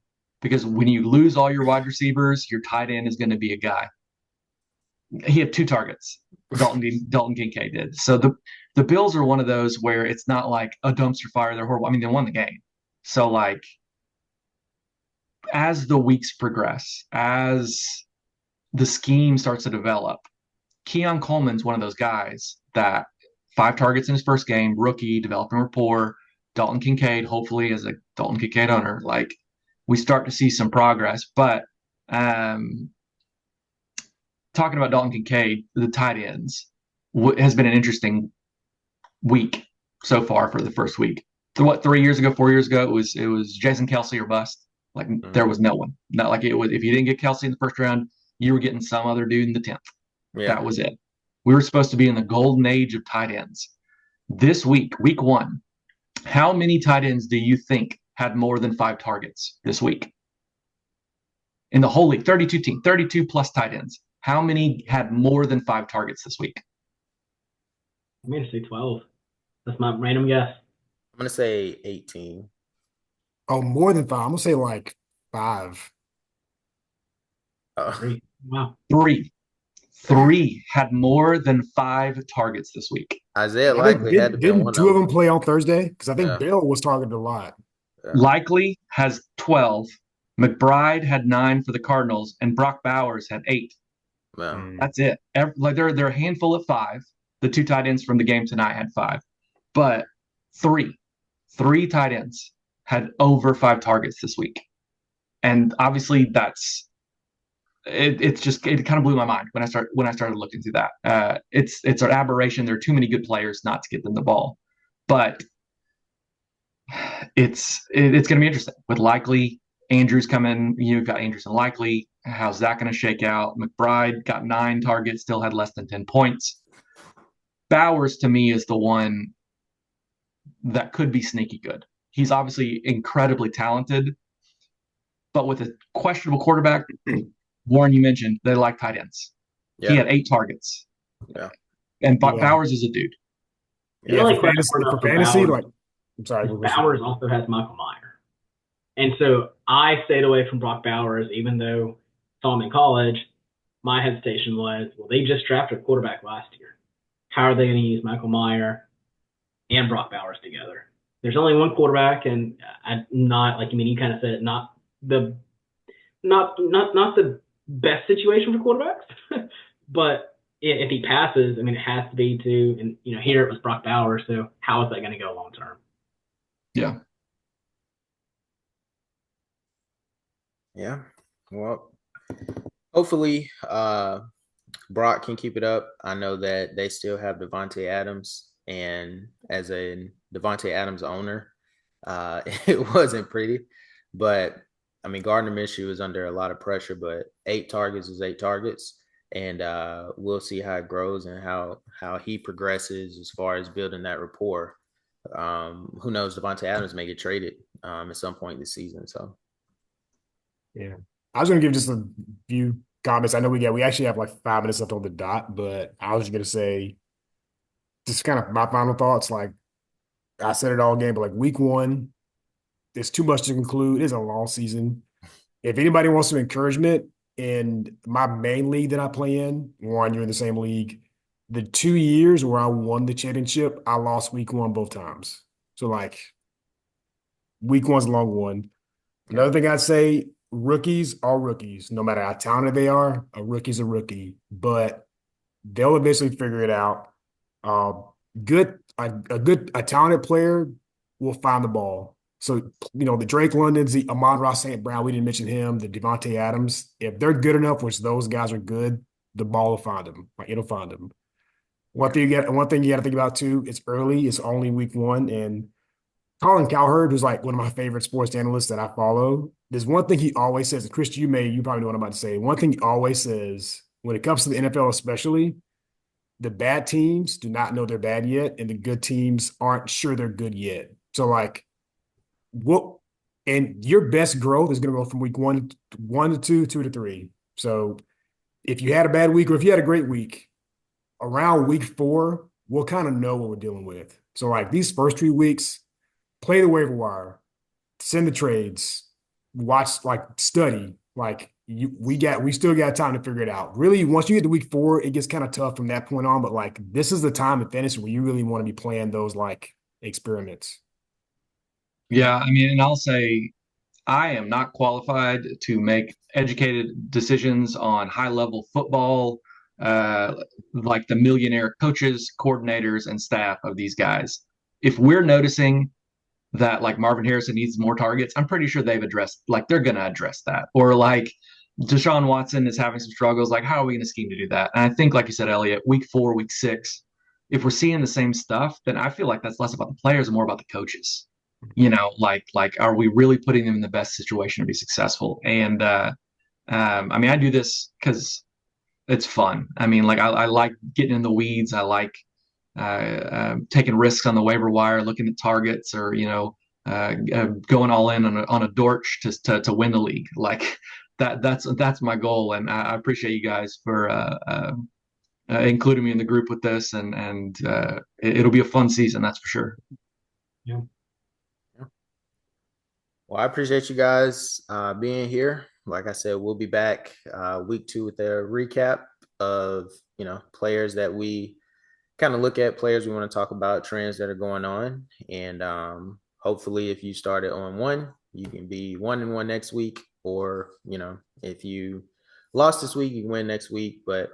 Because when you lose all your wide receivers, your tight end is going to be a guy. He had 2 targets. Dalton Kincaid did. So the Bills are one of those where it's not like a dumpster fire. They're horrible. They won the game. So like as the weeks progress, as the scheme starts to develop, Keon Coleman's one of those guys that 5 targets in his first game, rookie, developing rapport. Dalton Kincaid, hopefully as a Dalton Kincaid owner, like we start to see some progress. But talking about Dalton Kincaid, the tight ends has been an interesting week so far for the first week. 4 years ago, it was Jason Kelce or bust. Like there was no one. Not like it was. If you didn't get Kelce in the first round, you were getting some other dude in the 10th. Yeah. That was it. We were supposed to be in the golden age of tight ends. This week 1, how many tight ends do you think had more than 5 targets this week? In the whole league, 32 teams, 32 plus tight ends. How many had more than 5 targets this week? I'm going to say 12. That's my random guess. I'm going to say 18. Oh, more than 5. I'm going to say like 5. 3. Wow. 3 had more than 5 targets this week. Isaiah Likely had to be didn't 2 of them play on Thursday? Because I think Bill was targeted a lot. Yeah. Likely has 12. McBride had 9 for the Cardinals, and Brock Bowers had 8. Wow. That's it. There are a handful of 5. The 2 tight ends from the game tonight had 5. But 3 tight ends had over 5 targets this week. And obviously it kind of blew my mind when I started looking through that. It's an aberration. There are too many good players not to get them the ball. But it's going to be interesting with Likely. Andrews coming, you've got Andrews and Likely. How's that going to shake out? McBride got 9 targets, still had less than 10 points. Bowers, to me, is the one that could be sneaky good. He's obviously incredibly talented, but with a questionable quarterback, Warren, you mentioned they like tight ends. Yeah. He had 8 targets. Yeah. And Bowers is a dude. Yeah, for fantasy, like, I'm sorry. Bowers also has Michael Meyer. And so I stayed away from Brock Bowers, even though I saw him in college. My hesitation was, well, they just drafted a quarterback last year. How are they going to use Michael Meyer and Brock Bowers together? There's only one quarterback, and I'm not like you kind of said it, not the best situation for quarterbacks, but if he passes, it has to be to, and here it was Brock Bowers. So how is that going to go long term? Yeah. Yeah. Well, hopefully Brock can keep it up. I know that they still have Devontae Adams, and as a Devontae Adams owner, it wasn't pretty. But I mean, Gardner Minshew is under a lot of pressure, but 8 targets is 8 targets, and we'll see how it grows and how he progresses as far as building that rapport. Who knows? Devontae Adams may get traded at some point this season. So Yeah. I was gonna give just a few comments. I know we actually have like 5 minutes left on the dot, but I was just gonna say just kind of my final thoughts. Like I said it all game, but like week one, there's too much to conclude. It's a long season. If anybody wants some encouragement in my main league that I play in, one, you're in the same league. The 2 years where I won the championship, I lost week one both times. So like week one's a long one. Another thing I'd say, rookies are rookies. No matter how talented they are, a rookie's a rookie. But they'll eventually figure it out. Uh, a talented player will find the ball. So, the Drake Londons, the Amon-Ra St. Brown, we didn't mention him, the Devontae Adams. If they're good enough, which those guys are good, the ball will find them. Like it'll find them. One thing you got to think about too, it's early, it's only week one, and Colin Cowherd, who's like one of my favorite sports analysts that I follow, there's one thing he always says, and Chris, you probably know what I'm about to say. One thing he always says when it comes to the NFL, especially, the bad teams do not know they're bad yet, and the good teams aren't sure they're good yet. So, like, what and your best growth is going to go from week one to two, two to three. So, if you had a bad week or if you had a great week, around week four, we'll kind of know what we're dealing with. So, like these first 3 weeks, play the waiver wire, send the trades, watch, like study. Like we still got time to figure it out. Really, once you get to week four, it gets kind of tough from that point on. But like this is the time to finish where you really want to be playing those like experiments. Yeah. I mean, and I'll say I am not qualified to make educated decisions on high level football, uh, like the millionaire coaches, coordinators, and staff of these guys. If we're noticing that like Marvin Harrison needs more targets, I'm pretty sure they've addressed, like they're going to address that. Or like Deshaun Watson is having some struggles, like how are we going to scheme to do that? And I think, like you said, Elliott, week 4, week 6, if we're seeing the same stuff, then I feel like that's less about the players and more about the coaches. Like are we really putting them in the best situation to be successful? And I mean, I do this because it's fun. I mean, like I like getting in the weeds. I like taking risks on the waiver wire, looking at targets, or going all in on a Dortch to win the league. Like that's my goal, and I appreciate you guys for including me in the group with this, and it'll be a fun season, that's for sure. Yeah. Well, I appreciate you guys being here. Like I said, we'll be back week 2 with a recap of players that we kind of look at, players we want to talk about, trends that are going on, and hopefully, if you started on one, you can be 1-1 next week, or if you lost this week, you can win next week. But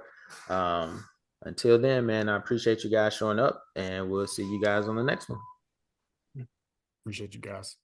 until then, man, I appreciate you guys showing up, and we'll see you guys on the next one. Appreciate you guys.